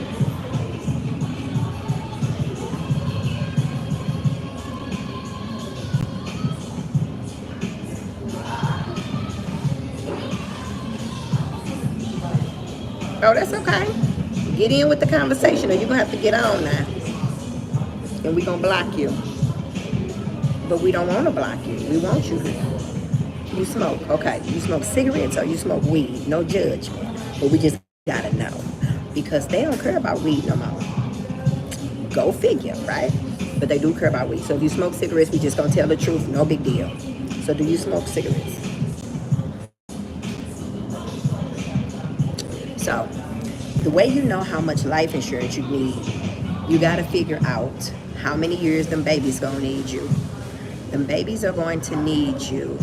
Oh, that's okay. Get in with the conversation or you're going to have to get on now. And we're going to block you. But we don't want to block you. We want you here. You smoke. Okay. You smoke cigarettes or you smoke weed. No judgment. But we just got to know. Because they don't care about weed no more. Go figure, right? But they do care about weed. So if you smoke cigarettes, we just going to tell the truth. No big deal. So do you smoke cigarettes? So the way you know how much life insurance you need, you got to figure out how many years them babies going to need you. Them babies are going to need you.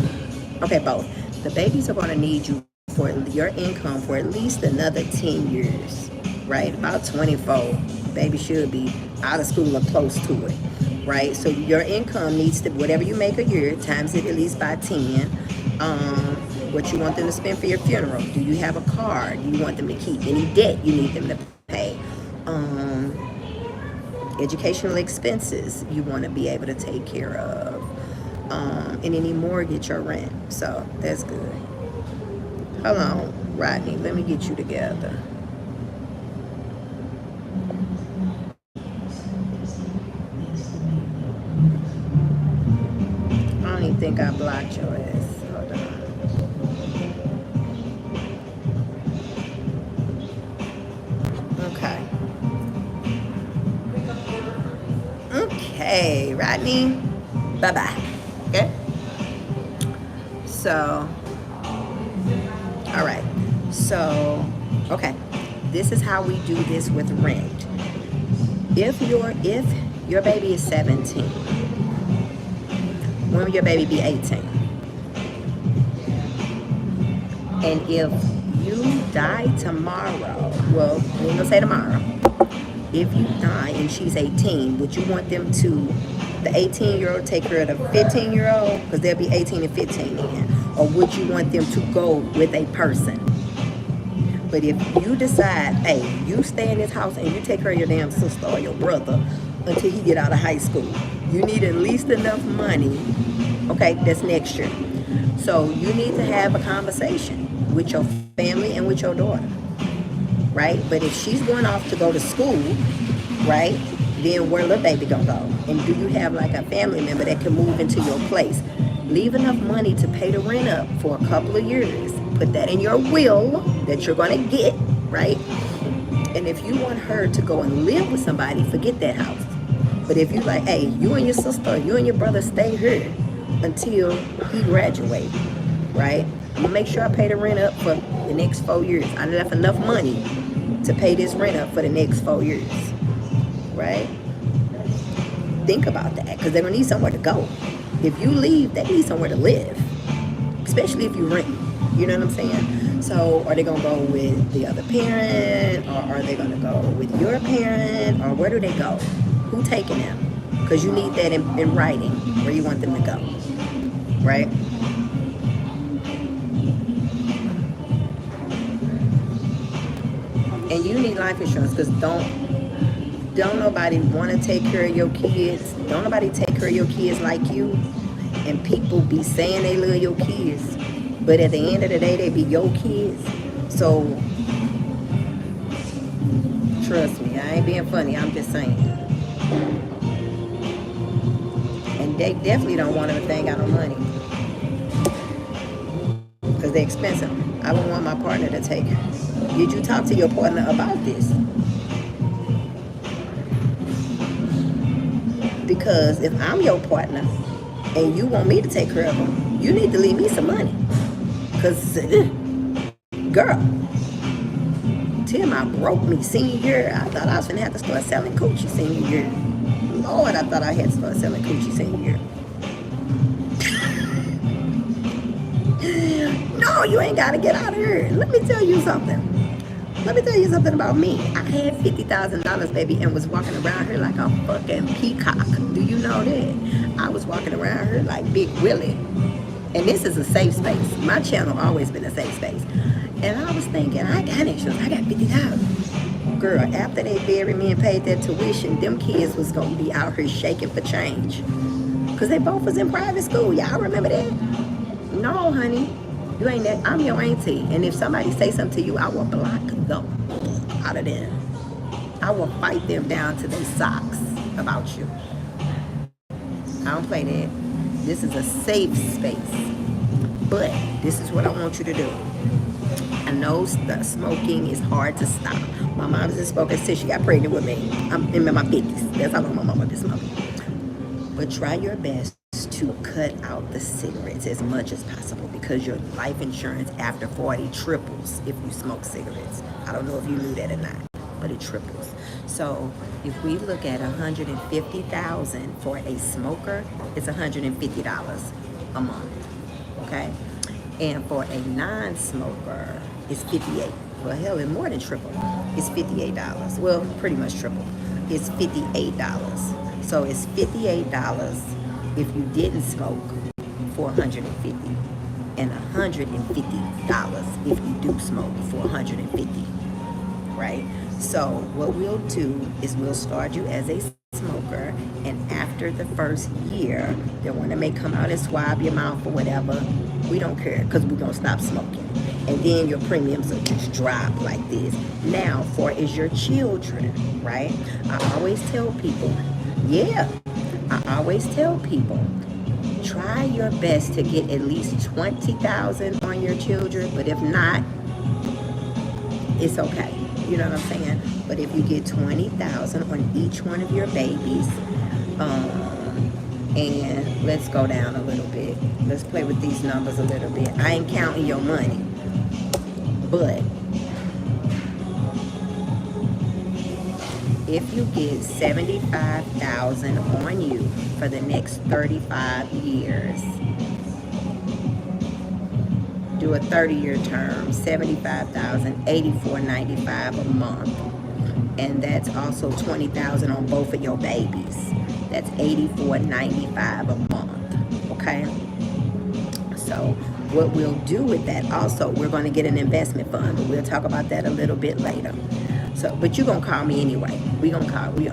Okay, both. The babies are going to need you for your income for at least another 10 years, right? About 24. Baby should be out of school or close to it, right? So your income needs to, whatever you make a year, times it at least by 10. What you want them to spend for your funeral. Do you have a car? Do you want them to keep? Any debt you need them to pay? Educational expenses you want to be able to take care of. And any mortgage or rent. So that's good. Hold on, Rodney. Let me get you together. I don't even think I blocked your ass. Hold on. Okay. Okay, Rodney. Bye-bye. Okay? So, all right. So, okay. This is how we do this with rent. If your baby is 17, when will your baby be 18? And if you die tomorrow, well, we're gonna say tomorrow. If you die and she's 18, would you want them to, the 18-year-old take care of the 15-year-old? Because they'll be 18 and 15 then. Or would you want them to go with a person? But if you decide, hey, you stay in this house and you take care of your damn sister or your brother until he get out of high school, you need at least enough money. Okay, that's next year. So you need to have a conversation with your family and with your daughter, right? But if she's going off to go to school, right, then where little baby gonna go? And do you have like a family member that can move into your place? Leave enough money to pay the rent up for a couple of years. Put that in your will that you're gonna get, right? And if you want her to go and live with somebody, forget that house. But if you like, hey, you and your sister, you and your brother stay here until he graduates, right? I'm gonna make sure I pay the rent up for the next 4 years. I left enough money to pay this rent up for the next 4 years, right? Think about that, because they're gonna need somewhere to go. If you leave, they need somewhere to live, especially if you rent. You know what I'm saying? So are they gonna go with the other parent, or are they gonna go with your parent, or where do they go? Who taking them? Because you need that in writing where you want them to go, right? And you need life insurance because don't nobody want to take care of your kids. Don't nobody take care of your kids like you. And people be saying they love your kids, but at the end of the day, they be your kids. So trust me, I ain't being funny. I'm just saying. And they definitely don't want them if they ain't got no money because they're expensive. I don't want my partner to take it. Did you talk to your partner about this? Because if I'm your partner and you want me to take care of them, you need to leave me some money. Because, girl, Tim, I broke me senior year. I thought I was going to have to start selling coochie senior year. Lord, I thought I had to start selling coochie senior year. No, you ain't got to get out of here. Let me tell you something. Let me tell you something about me. I had $50,000, baby, and was walking around here like a fucking peacock. Do you know that? I was walking around here like Big Willie. And this is a safe space. My channel always been a safe space. And I was thinking, I got insurance. I got $50,000. Girl, after they buried me and paid their tuition, them kids was going to be out here shaking for change. Because they both was in private school. Y'all remember that? No, honey. You ain't that. I'm your auntie. And if somebody say something to you, I will block them out of them. I will fight them down to their socks about you. I don't play that. This is a safe space. But this is what I want you to do. I know smoking is hard to stop. My mom's been smoking since she got pregnant with me. I'm in my 50s. That's how long my mama been smoking. But try your best to cut out the cigarettes as much as possible because your life insurance after 40 triples if you smoke cigarettes. I don't know if you knew that or not, but it triples. So if we look at $150,000 for a smoker, it's $150 a month, okay? And for a non-smoker, it's $58. Well, hell, it's more than triple. It's $58. Well, pretty much triple. It's $58. So it's $58 if you didn't smoke for $150, and $150 if you do smoke for $150, right? So what we'll do is we'll start you as a smoker, and after the first year, they want to may come out and swab your mouth or whatever. We don't care because we're going to stop smoking. And then your premiums will just drop like this. Now, for is your children, right? I always tell people, I always tell people, try your best to get at least $20,000 on your children, but if not, it's okay. You know what I'm saying? But if you get $20,000 on each one of your babies, and let's go down a little bit. Let's play with these numbers a little bit. I ain't counting your money, but if you get $75,000 on you for the next 35 years, do a 30-year term, $75,000, $84.95 a month, and that's also $20,000 on both of your babies. That's $84.95 a month. Okay. So what we'll do with that, also, we're going to get an investment fund, but we'll talk about that a little bit later. So, but you're gonna call me anyway. You're gonna call me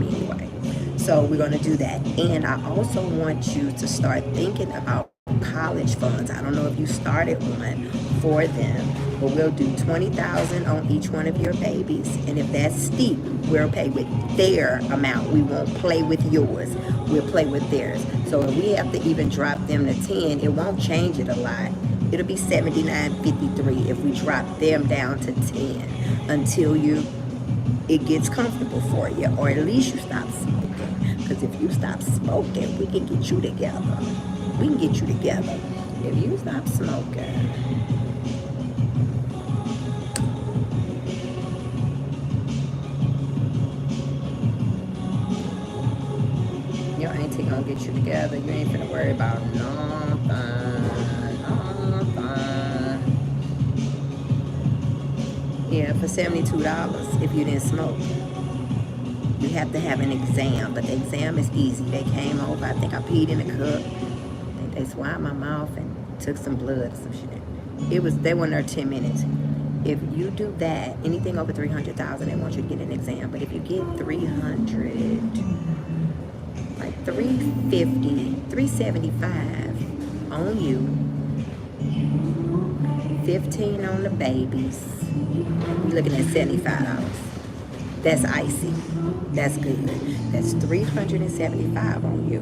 anyway. So we're gonna do that. And I also want you to start thinking about college funds. I don't know if you started one for them, but we'll do $20,000 on each one of your babies. And if that's steep, we'll pay with their amount. We won't play with yours. We'll play with theirs. So if we have to even drop them to 10, it won't change it a lot. It'll be $79.53 if we drop them down to 10 until it gets comfortable for you, or at least you stop smoking. Because if you stop smoking, we can get you together. We can get you together. If you stop smoking. Your auntie gonna get you together. You ain't finna worry about nothing. Yeah, for $72 if you didn't smoke. You have to have an exam, but the exam is easy. They came over, I think I peed in a cup. They swabed my mouth and took some blood or some shit. They weren't there 10 minutes. If you do that, anything over 300,000, they want you to get an exam. But if you get 300, like 350, 375 on you, 15 on the babies, you're looking at $75. That's icy. That's good. That's 375 on you,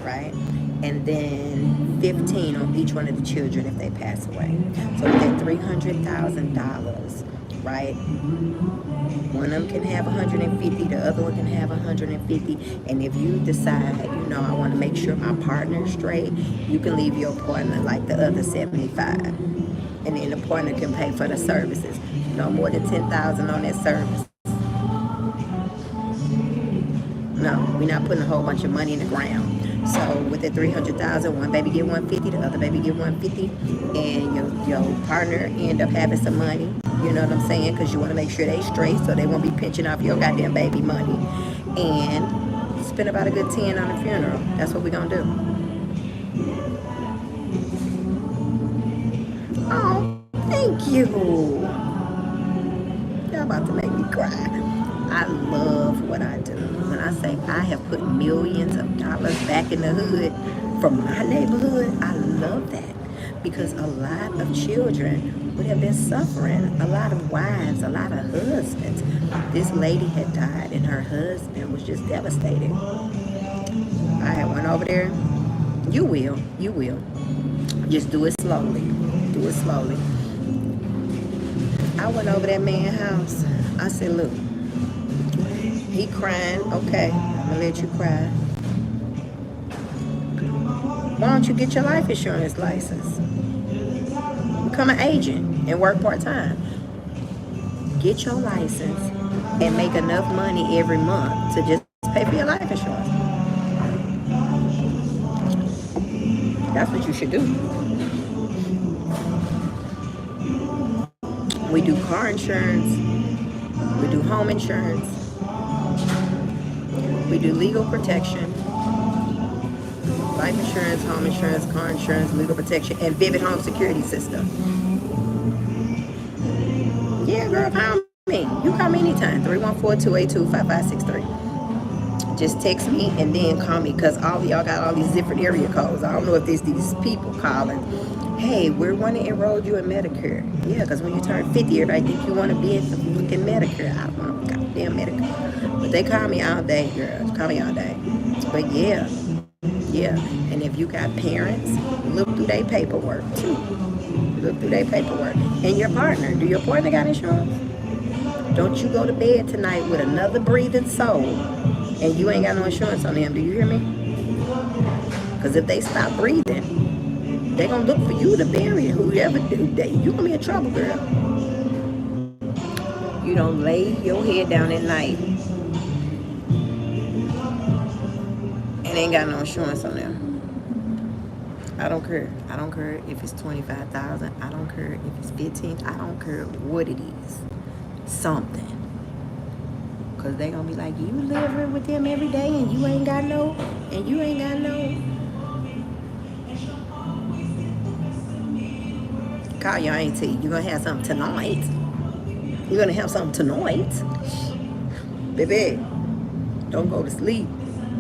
right? And then 15 on each one of the children if they pass away. So you get $300,000, right? One of them can have 150, the other one can have 150. And if you decide, you know, I want to make sure my partner's straight, you can leave your partner like the other 75. And then the partner can pay for the services. No more than 10,000 on that service. No, we're not putting a whole bunch of money in the ground. So with the 300,000, one baby get 150, the other baby get 150, and your partner end up having some money. You know what I'm saying? Because you want to make sure they straight, so they won't be pinching off your goddamn baby money. And spend about a good 10 on the funeral. That's what we're gonna do. Oh, thank you. Y'all about to make me cry. I love what I do. When I say I have put millions of dollars back in the hood from my neighborhood, I love that. Because a lot of children would have been suffering. A lot of wives, a lot of husbands. This lady had died and her husband was just devastated. I had one over there. You will. Just do it slowly. Do it slowly. I went over that man's house. I said, look. He crying. Okay, I'm gonna let you cry. Why don't you get your life insurance license? Become an agent and work part-time. Get your license and make enough money every month to just pay for your life insurance. That's what you should do. We do car insurance. We do home insurance. We do legal protection, life insurance, home insurance, car insurance, legal protection, and Vivid Home Security System. Yeah, girl, call me. You call me anytime. 314-282-5563. Just text me and then call me, because all of y'all got all these different area codes. I don't know if there's these people calling. Hey, we want to enroll you in Medicare. Yeah, because when you turn 50, everybody think you want to be in fucking Medicare. I don't want no goddamn Medicare. But they call me all day, girl. Call me all day. But yeah. And if you got parents, look through their paperwork too. Look through their paperwork. And your partner. Do your partner got insurance? Don't you go to bed tonight with another breathing soul and you ain't got no insurance on them. Do you hear me? Because if they stop breathing, they're going to look for you to bury it. Whoever do that, you're going to be in trouble, girl. You don't lay your head down at night and ain't got no insurance on them. I don't care. I don't care if it's 25,000. I don't care if it's 15. I don't care what it is. Something. Because they going to be like, you living with them every day and you ain't got no. Call your auntie. You're going to have something tonight. You're going to have something tonight. Baby, don't go to sleep.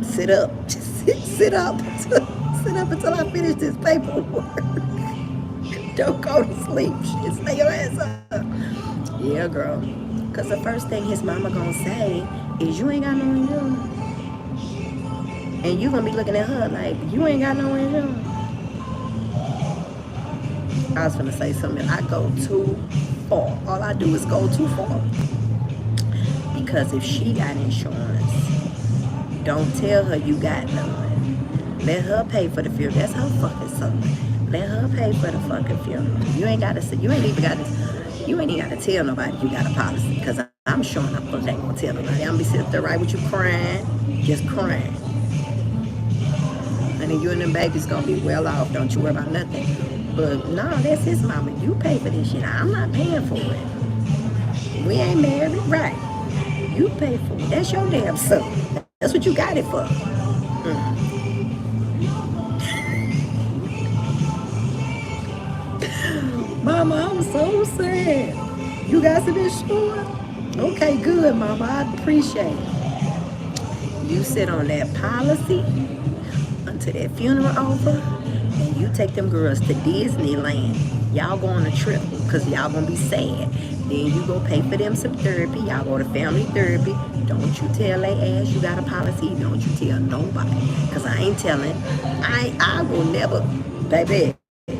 Sit up. Just sit up. Sit up until I finish this paperwork. Don't go to sleep. Shit, stay your ass up. Yeah, girl. Because the first thing his mama going to say is, you ain't got no insurance. And you going to be looking at her like, you ain't got no insurance. I was going to say something. I go too far. All I do is go too far. Because if she got insurance, don't tell her you got none. Let her pay for the funeral. That's her fucking son. Let her pay for the fucking funeral. You ain't got to say, you ain't even got to tell nobody you got a policy. Because I'm showing up, but they ain't going to tell nobody. I'm going to be sitting there right with you crying, just crying. And then you and them babies going to be well off. Don't you worry about nothing. But no, that's his mama. You pay for this shit. I'm not paying for it. We ain't married, right? You pay for it. That's your damn son. That's what you got it for. Mama, I'm so sad. You got some insurance? Okay, good, Mama. I appreciate it. You sit on that policy until that funeral over, and you take them girls to Disneyland. Y'all go on a trip because y'all gonna be sad. Then you go pay for them some therapy. Y'all go to family therapy. Don't you tell they ass you got a policy. Don't you tell nobody. Because I ain't telling. I will never, baby, I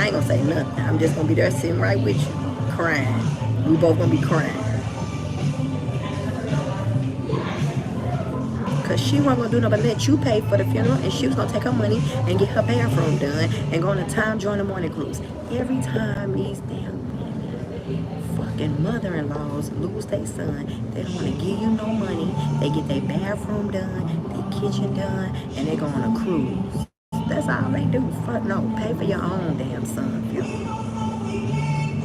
ain't gonna say nothing. I'm just gonna be there sitting right with you, crying. We both gonna be crying. Because she wasn't going to do nothing but let you pay for the funeral, and she was going to take her money and get her bathroom done and go on a time join the morning cruise. Every time these damn fucking mother-in-laws lose their son, they don't want to give you no money. They get their bathroom done, their kitchen done, and they go on a cruise. That's all they do. Fuck no. Pay for your own damn son funeral.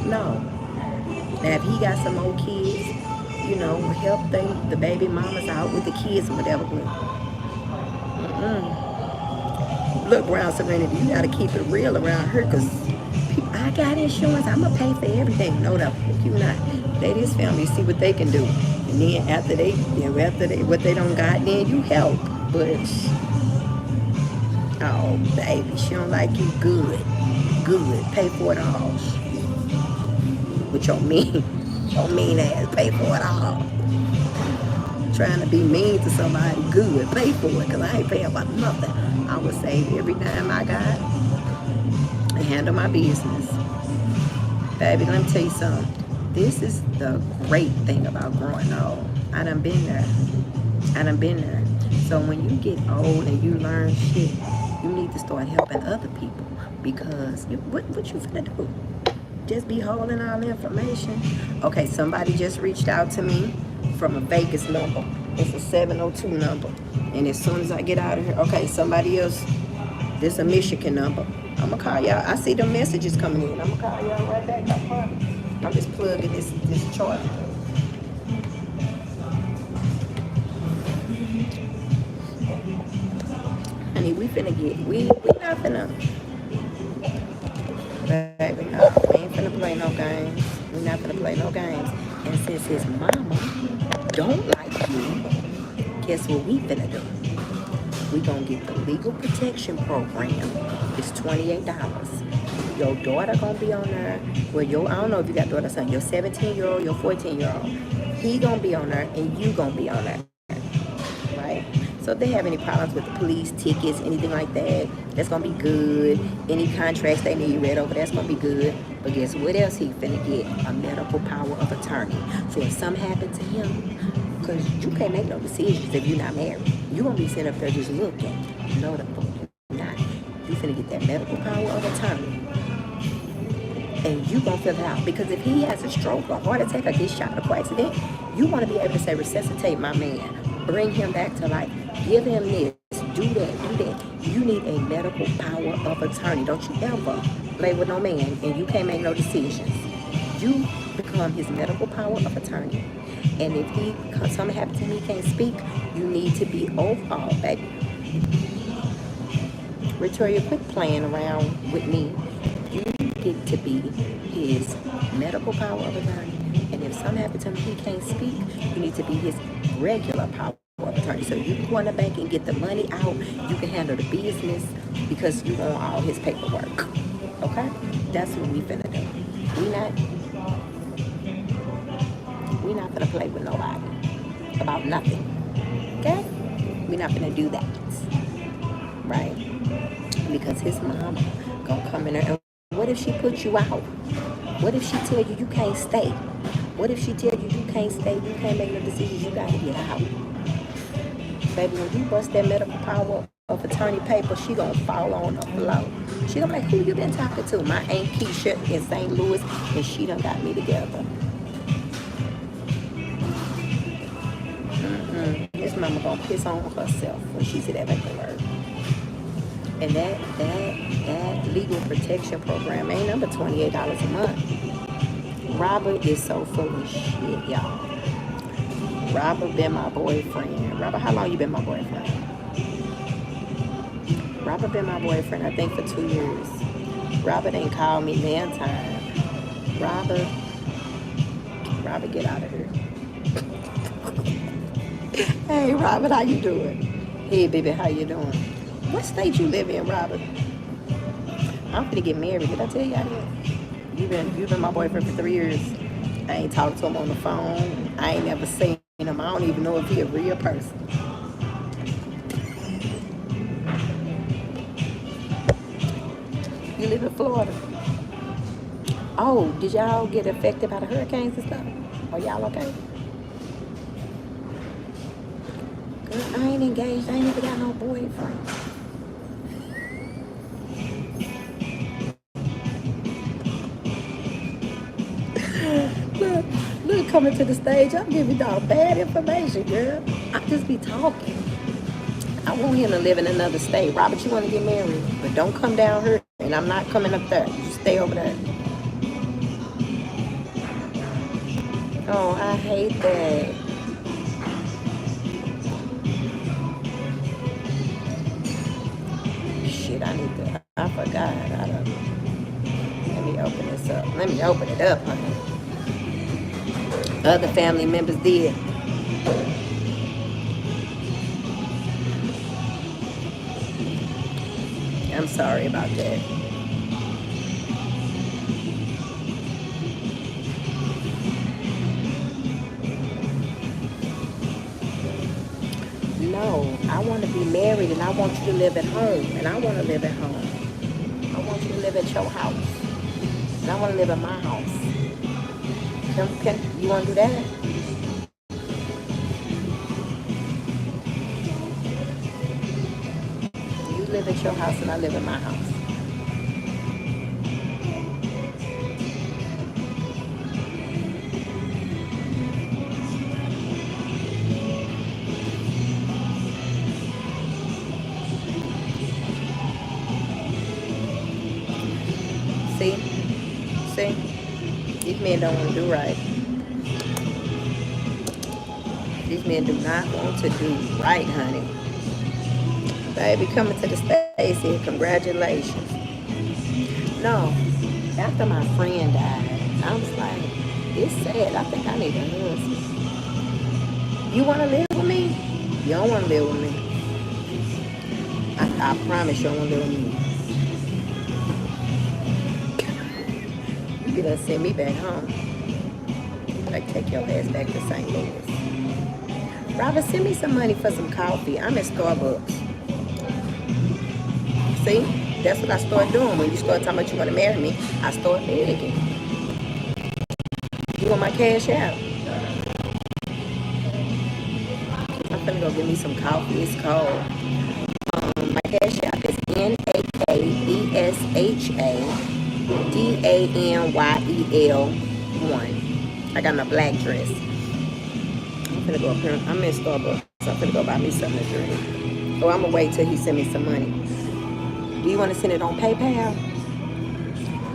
No. Now, if he got some old kids, you know, help the baby mamas out with the kids or whatever. Look, Brown Serenity, you got to keep it real around her because I got insurance. I'm going to pay for everything. No, no, you not. They this family, see what they can do. And then after they what they don't got, then you help. But, oh, baby, she don't like you. Good. Good. Pay for it all. With your mean ass, pay for it all. Trying to be mean to somebody, good, pay for it, because I ain't paying about nothing. I would save every dime I got and handle my business. Baby, let me tell you something. This is the great thing about growing old. I done been there. So when you get old and you learn shit, you need to start helping other people, because what you finna do? Just be holding all the information. Okay, somebody just reached out to me from a Vegas number. It's a 702 number. And as soon as I get out of here, okay, somebody else, this a Michigan number. I'm gonna call y'all. I see the messages coming in. I'm gonna call y'all right back. I'm just plugging this charger. Honey, we not finna. Baby, no, we ain't finna play no games. We not finna play no games. And since his mama don't like you, guess what we finna do? We gonna get the legal protection program. It's $28. Your daughter gonna be on there. Well, I don't know if you got daughter or son. Your 17-year-old, your 14-year-old. He gonna be on there, and you gonna be on there. Right? So if they have any problems with the police, tickets, anything like that, that's gonna be good. Any contracts they need read over, that's gonna be good. But guess what else he finna get? A medical power of attorney. So if something happened to him, because you can't make no decisions if you're not married. You gonna be sitting up there just looking. No, the fuck you're not. You finna get that medical power of attorney. And you gonna fill it out. Because if he has a stroke, a heart attack, or gets shot in a car accident, you wanna be able to say, resuscitate my man. Bring him back to life. Give him this. Do that. You need a medical power of attorney. Don't you ever play with no man and you can't make no decisions. You become his medical power of attorney. And if something happens to him, he can't speak, you need to be overall, baby. Victoria, quit playing around with me. You get to be his medical power of attorney. And if something happens to him, he can't speak, you need to be his regular power of attorney. So you can go in the bank and get the money out. You can handle the business because you own all his paperwork. Okay? That's what we finna do. We not gonna play with nobody about nothing. Okay? We not gonna do that. Right? Because his mama gonna come in there and what if she put you out? What if she tell you can't stay? What if she tell you can't stay, you can't make no decisions, you gotta get out? Baby, when you bust that medical power of attorney paper, she gonna fall on the floor. She gonna be like, who you been talking to? My Aunt Keisha in St. Louis, and she done got me together. His mama gonna piss on herself when she see that paperwork. And that legal protection program ain't number $28 a month. Robert is so full of shit, y'all. Robert been my boyfriend. Robert, how long you been my boyfriend? Robert been my boyfriend, I think, for 2 years. Robert ain't called me man time. Robert Robert, get out of here. Hey, Robert, how you doing? Hey, baby, how you doing? What state you live in, Robert? I'm finna get married. Did I tell y'all that? You've been my boyfriend for 3 years. I ain't talked to him on the phone. I ain't never seen him. I don't even know if he a real person. You live in Florida. Oh, did y'all get affected by the hurricanes and stuff? Are y'all okay? Girl, I ain't engaged. I ain't even got no boyfriend. Look, coming to the stage. I'm giving y'all bad information, girl. I just be talking. I want him to live in another state. Robert, you want to get married, but don't come down here. And I'm not coming up there. You stay over there. Oh, I hate that. Shit, I forgot. Let me open this up. Let me open it up, honey. Other family members did. I'm sorry about that. No, I want to be married and I want you to live at home. And I want to live at home. I want you to live at your house. And I want to live at my house. Can you want to do that? You live at your house and I live at my house. See? See? These men don't want to do right. These men do not want to do right, honey. Baby, coming to the States here. Congratulations. No, after my friend died, I was like, it's sad. I think I need a husband. You want to live with me? You don't want to live with me. I promise you don't want to live with me. You done send me back home. Like, take your ass back to St. Louis. Robert, send me some money for some coffee. I'm at Starbucks. See? That's what I start doing. When you start talking about you want to marry me, I start begging. You want my cash out? I'm finna go get me some coffee. It's cold. My cash out is NAKESHADANYEL1. I got my black dress. I'm finna go up here. I'm in Starbucks. So I'm finna go buy me something to drink. Or I'm gonna wait till he send me some money. Do you want to send it on PayPal?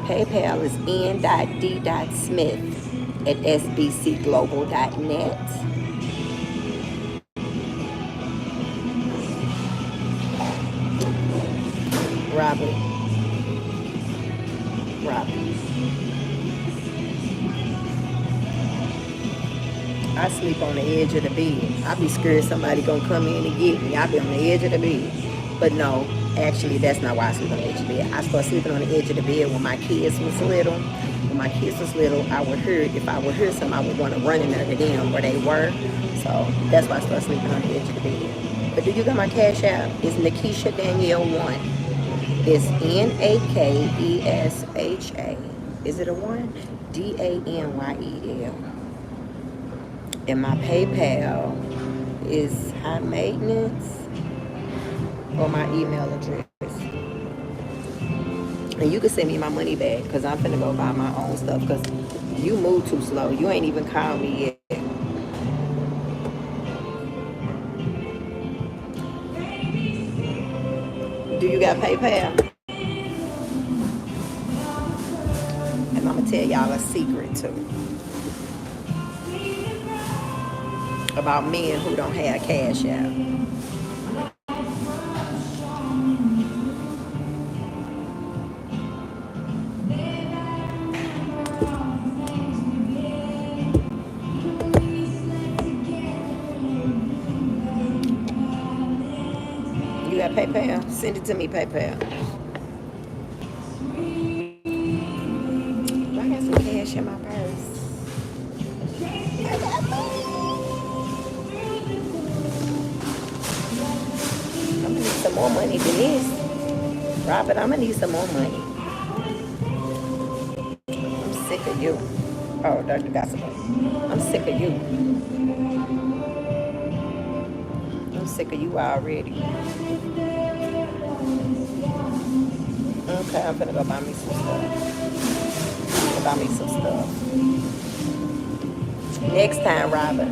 PayPal is n.d.smith@sbcglobal.net. Robert. I sleep on the edge of the bed. I be scared somebody gonna come in and get me. I be on the edge of the bed. But no, actually, that's not why I sleep on the edge of the bed. I started sleeping on the edge of the bed when my kids was little. When my kids was little, if I would hear something, I would want to run in there to them where they were. So that's why I started sleeping on the edge of the bed. But do you got my cash out? It's Nakesha Danielle 1. It's NAKESHA. Is it a 1? DANYEL. And my PayPal is HIMAY10NENCE or my email address. And you can send me my money back because I'm finna go buy my own stuff because you move too slow. You ain't even called me yet. Do you got PayPal? And I'm gonna tell y'all a secret too about men who don't have cash out. got PayPal? Send it to me, PayPal. I got some cash in my purse. I got money. I'm gonna need some more money than this. Robert, I'm gonna need some more money. I'm sick of you. Oh, Dr. Gospel. I'm sick of you. I'm sick of you already. Okay, I'm gonna go buy me some stuff. Buy me some stuff. Next time, Robert,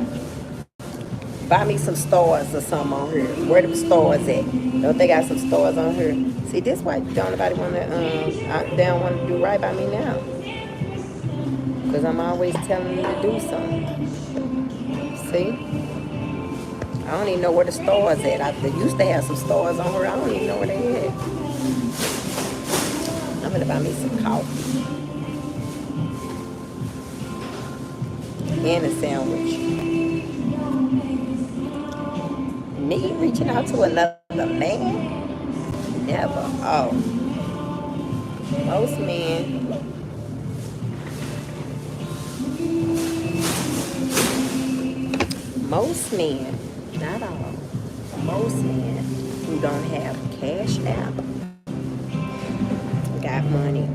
buy me some stores or something on here. Where the stores at? Don't they got some stores on here? See, this why don't nobody want to, they don't want to do right by me now. Because I'm always telling them to do something. See? I don't even know where the stores at. They used to have some stores on here. I don't even know where they at. I'm going to buy me some coffee. And a sandwich. Me reaching out to another man? Never. Oh. Most men. Most men, not all, most men who don't have cash app got money.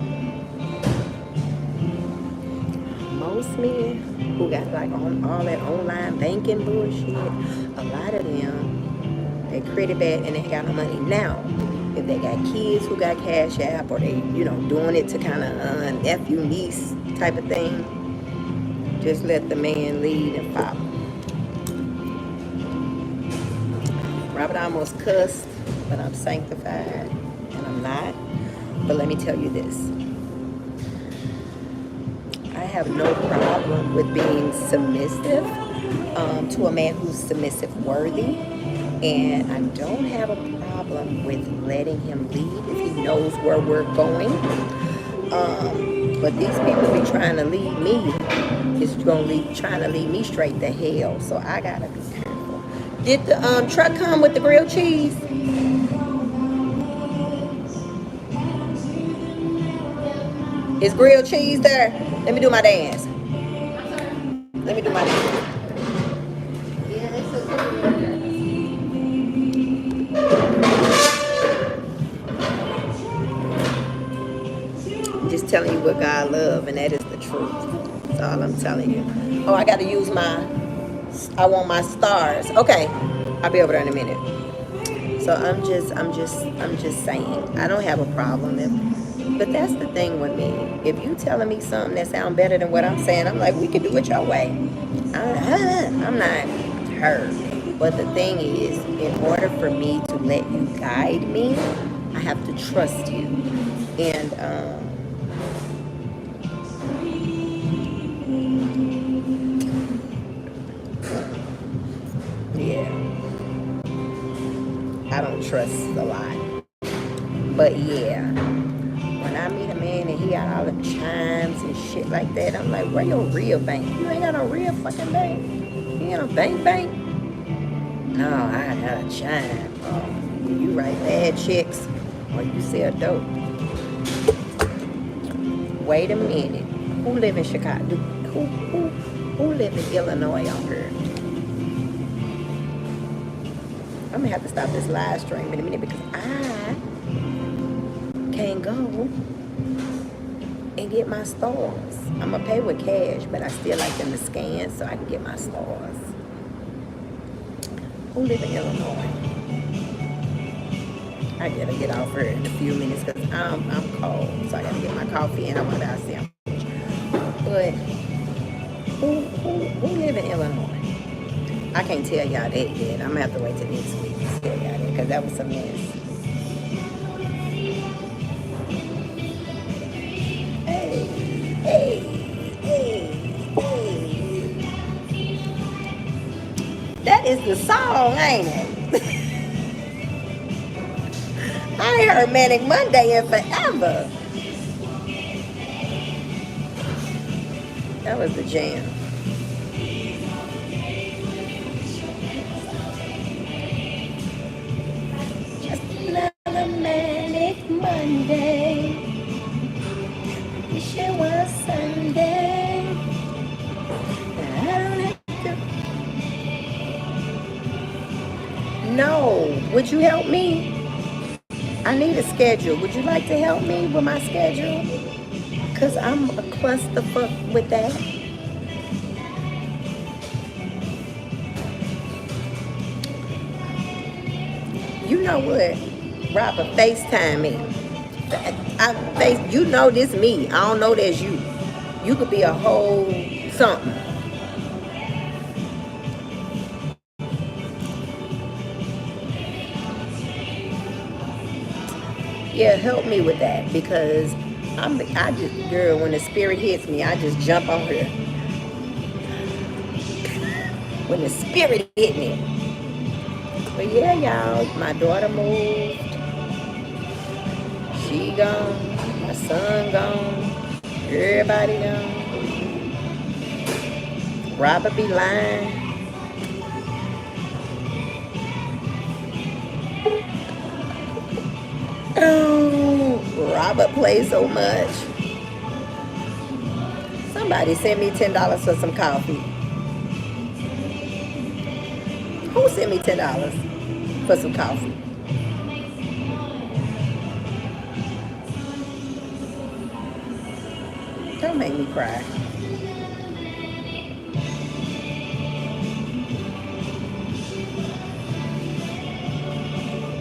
Most men who got like all that online banking bullshit, a lot of them, they credit bad and they got no money. Now, if they got kids who got cash app or they, doing it to kind of nephew, niece type of thing, just let the man lead and pop. Robert almost cussed, but I'm sanctified, and I'm not. But let me tell you this. I have no problem with being submissive to a man who's submissive worthy. And I don't have a problem with letting him lead if he knows where we're going. But these people be trying to lead me. Trying to lead me straight to hell. So I gotta be careful. Did the truck come with the grilled cheese? Is grilled cheese there? Let me do my dance. Let me do my dance. Yeah, that's so good. I'm just telling you what God loves, and that is the truth. That's all I'm telling you. Oh, I got to use I want my stars. Okay, I'll be over there in a minute. So I'm just saying, I don't have a problem. But that's the thing with me. If you telling me something that sounds better than what I'm saying, I'm like, we can do it your way. I'm not hurt. But the thing is, in order for me to let you guide me, I have to trust you. And yeah, I don't trust a lot. But yeah, when I meet a man and he got all the chimes and shit like that, I'm like, where your real bank? You ain't got no real fucking bank. You ain't got no bank? No, I got a chime. Oh, you write bad checks or you sell dope. Wait a minute. Who live in Chicago? Who live in Illinois on here? I'm gonna have to stop this live stream in a minute because I can't go and get my stars. I'm gonna pay with cash, but I still like them to scan so I can get my stars. Who live in Illinois? I gotta get off here in a few minutes because I'm cold, so I gotta get my coffee and I want to buy a sandwich. But who live in Illinois? I can't tell y'all that yet. I'm gonna have to wait till next week to tell y'all that because that was a mess. Hey. That is the song, ain't it? I ain't heard Manic Monday in forever. That was the jam. would you help me? I need a schedule. Would you like to help me with my schedule? Because I'm a clusterfuck with that. You know what? Robert, FaceTime me. You know this me. I don't know that's you. You could be a whole something. Yeah, help me with that because girl, when the spirit hits me, I just jump on her. When the spirit hit me. But yeah, y'all, my daughter moved. She gone. My son gone. Everybody gone. Robert be lying. Oh, Robert plays so much. Somebody sent me $10 for some coffee. Who sent me $10 for some coffee? Don't make me cry.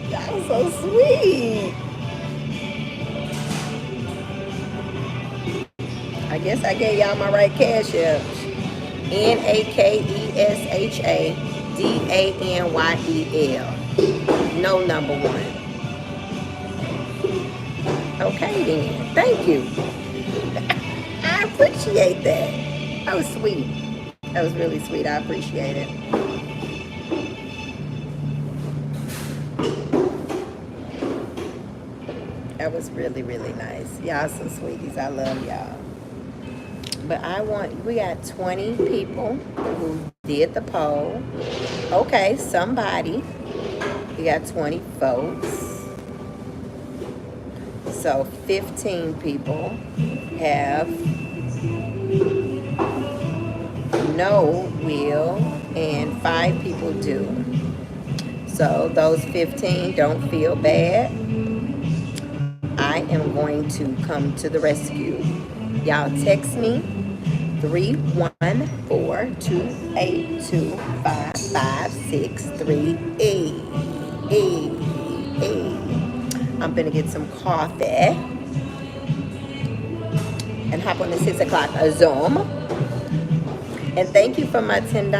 Y'all so sweet. I guess I gave y'all my right cash app. NAKESHADANYEL. No number one. Okay then. Thank you. I appreciate that. That was sweet. That was really sweet. I appreciate it. That was really, really nice. Y'all some sweeties. I love y'all. But we got 20 people who did the poll. Okay, somebody. We got 20 votes. So 15 people have no will and 5 people do. So those 15 don't feel bad. I am going to come to the rescue. Y'all text me 314-282-5563. I'm gonna get some coffee and hop on the 6 o'clock Zoom. And thank you for my $10.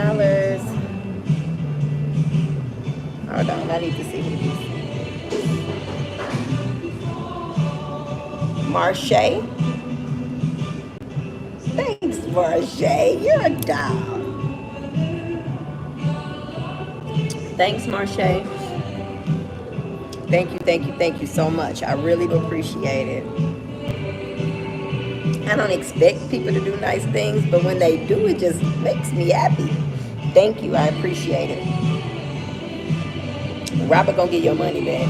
Hold on, I need to see who this is. Marche. Thanks, Marche. You're a doll. Thanks, Marche. Thank you so much. I really do appreciate it. I don't expect people to do nice things, but when they do, it just makes me happy. Thank you. I appreciate it. Robert gonna get your money back.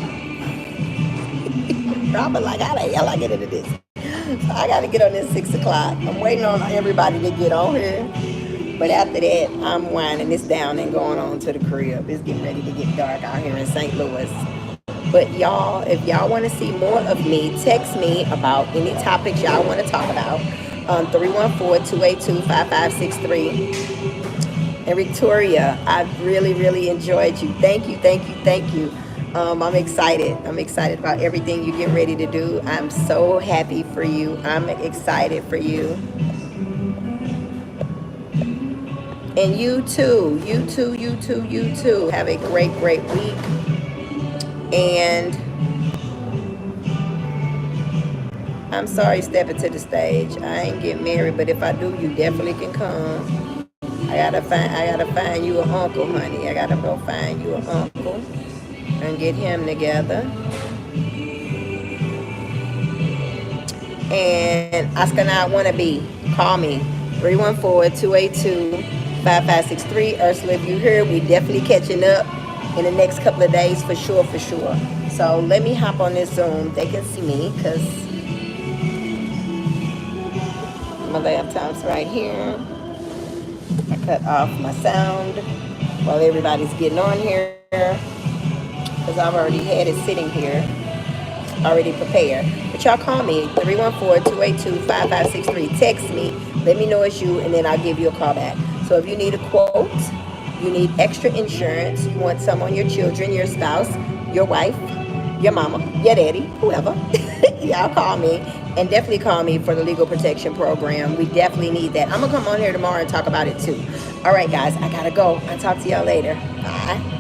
Robert like, how the hell I get into this? So I gotta get on this 6 o'clock. I'm waiting on everybody to get on here. But after that, I'm winding this down and going on to the crib. It's getting ready to get dark out here in St. Louis. But y'all, if y'all want to see more of me, text me about any topics y'all want to talk about on 314-282-5563. And Victoria, I've really, really enjoyed you. Thank you. I'm excited. I'm excited about everything you're getting ready to do. I'm so happy for you. I'm excited for you. And you too. Have a great week. And I'm sorry stepping to the stage. I ain't getting married, but if I do, you definitely can come. I gotta find you an uncle, honey. I gotta go find you an uncle and get him together. And Oscar Not Wanna Be, call me 314-282-5563. Ursula, if you heard, we definitely catching up in the next couple of days for sure. So let me hop on this Zoom. They can see me because my laptop's right here. I cut off my sound while everybody's getting on here. because I've already had it sitting here, already prepared. But y'all call me, 314-282-5563. Text me, let me know it's you, and then I'll give you a call back. So if you need a quote, you need extra insurance, you want some on your children, your spouse, your wife, your mama, your daddy, whoever, y'all call me. And definitely call me for the legal protection program. We definitely need that. I'm going to come on here tomorrow and talk about it too. All right, guys, I got to go. I'll talk to y'all later. Bye.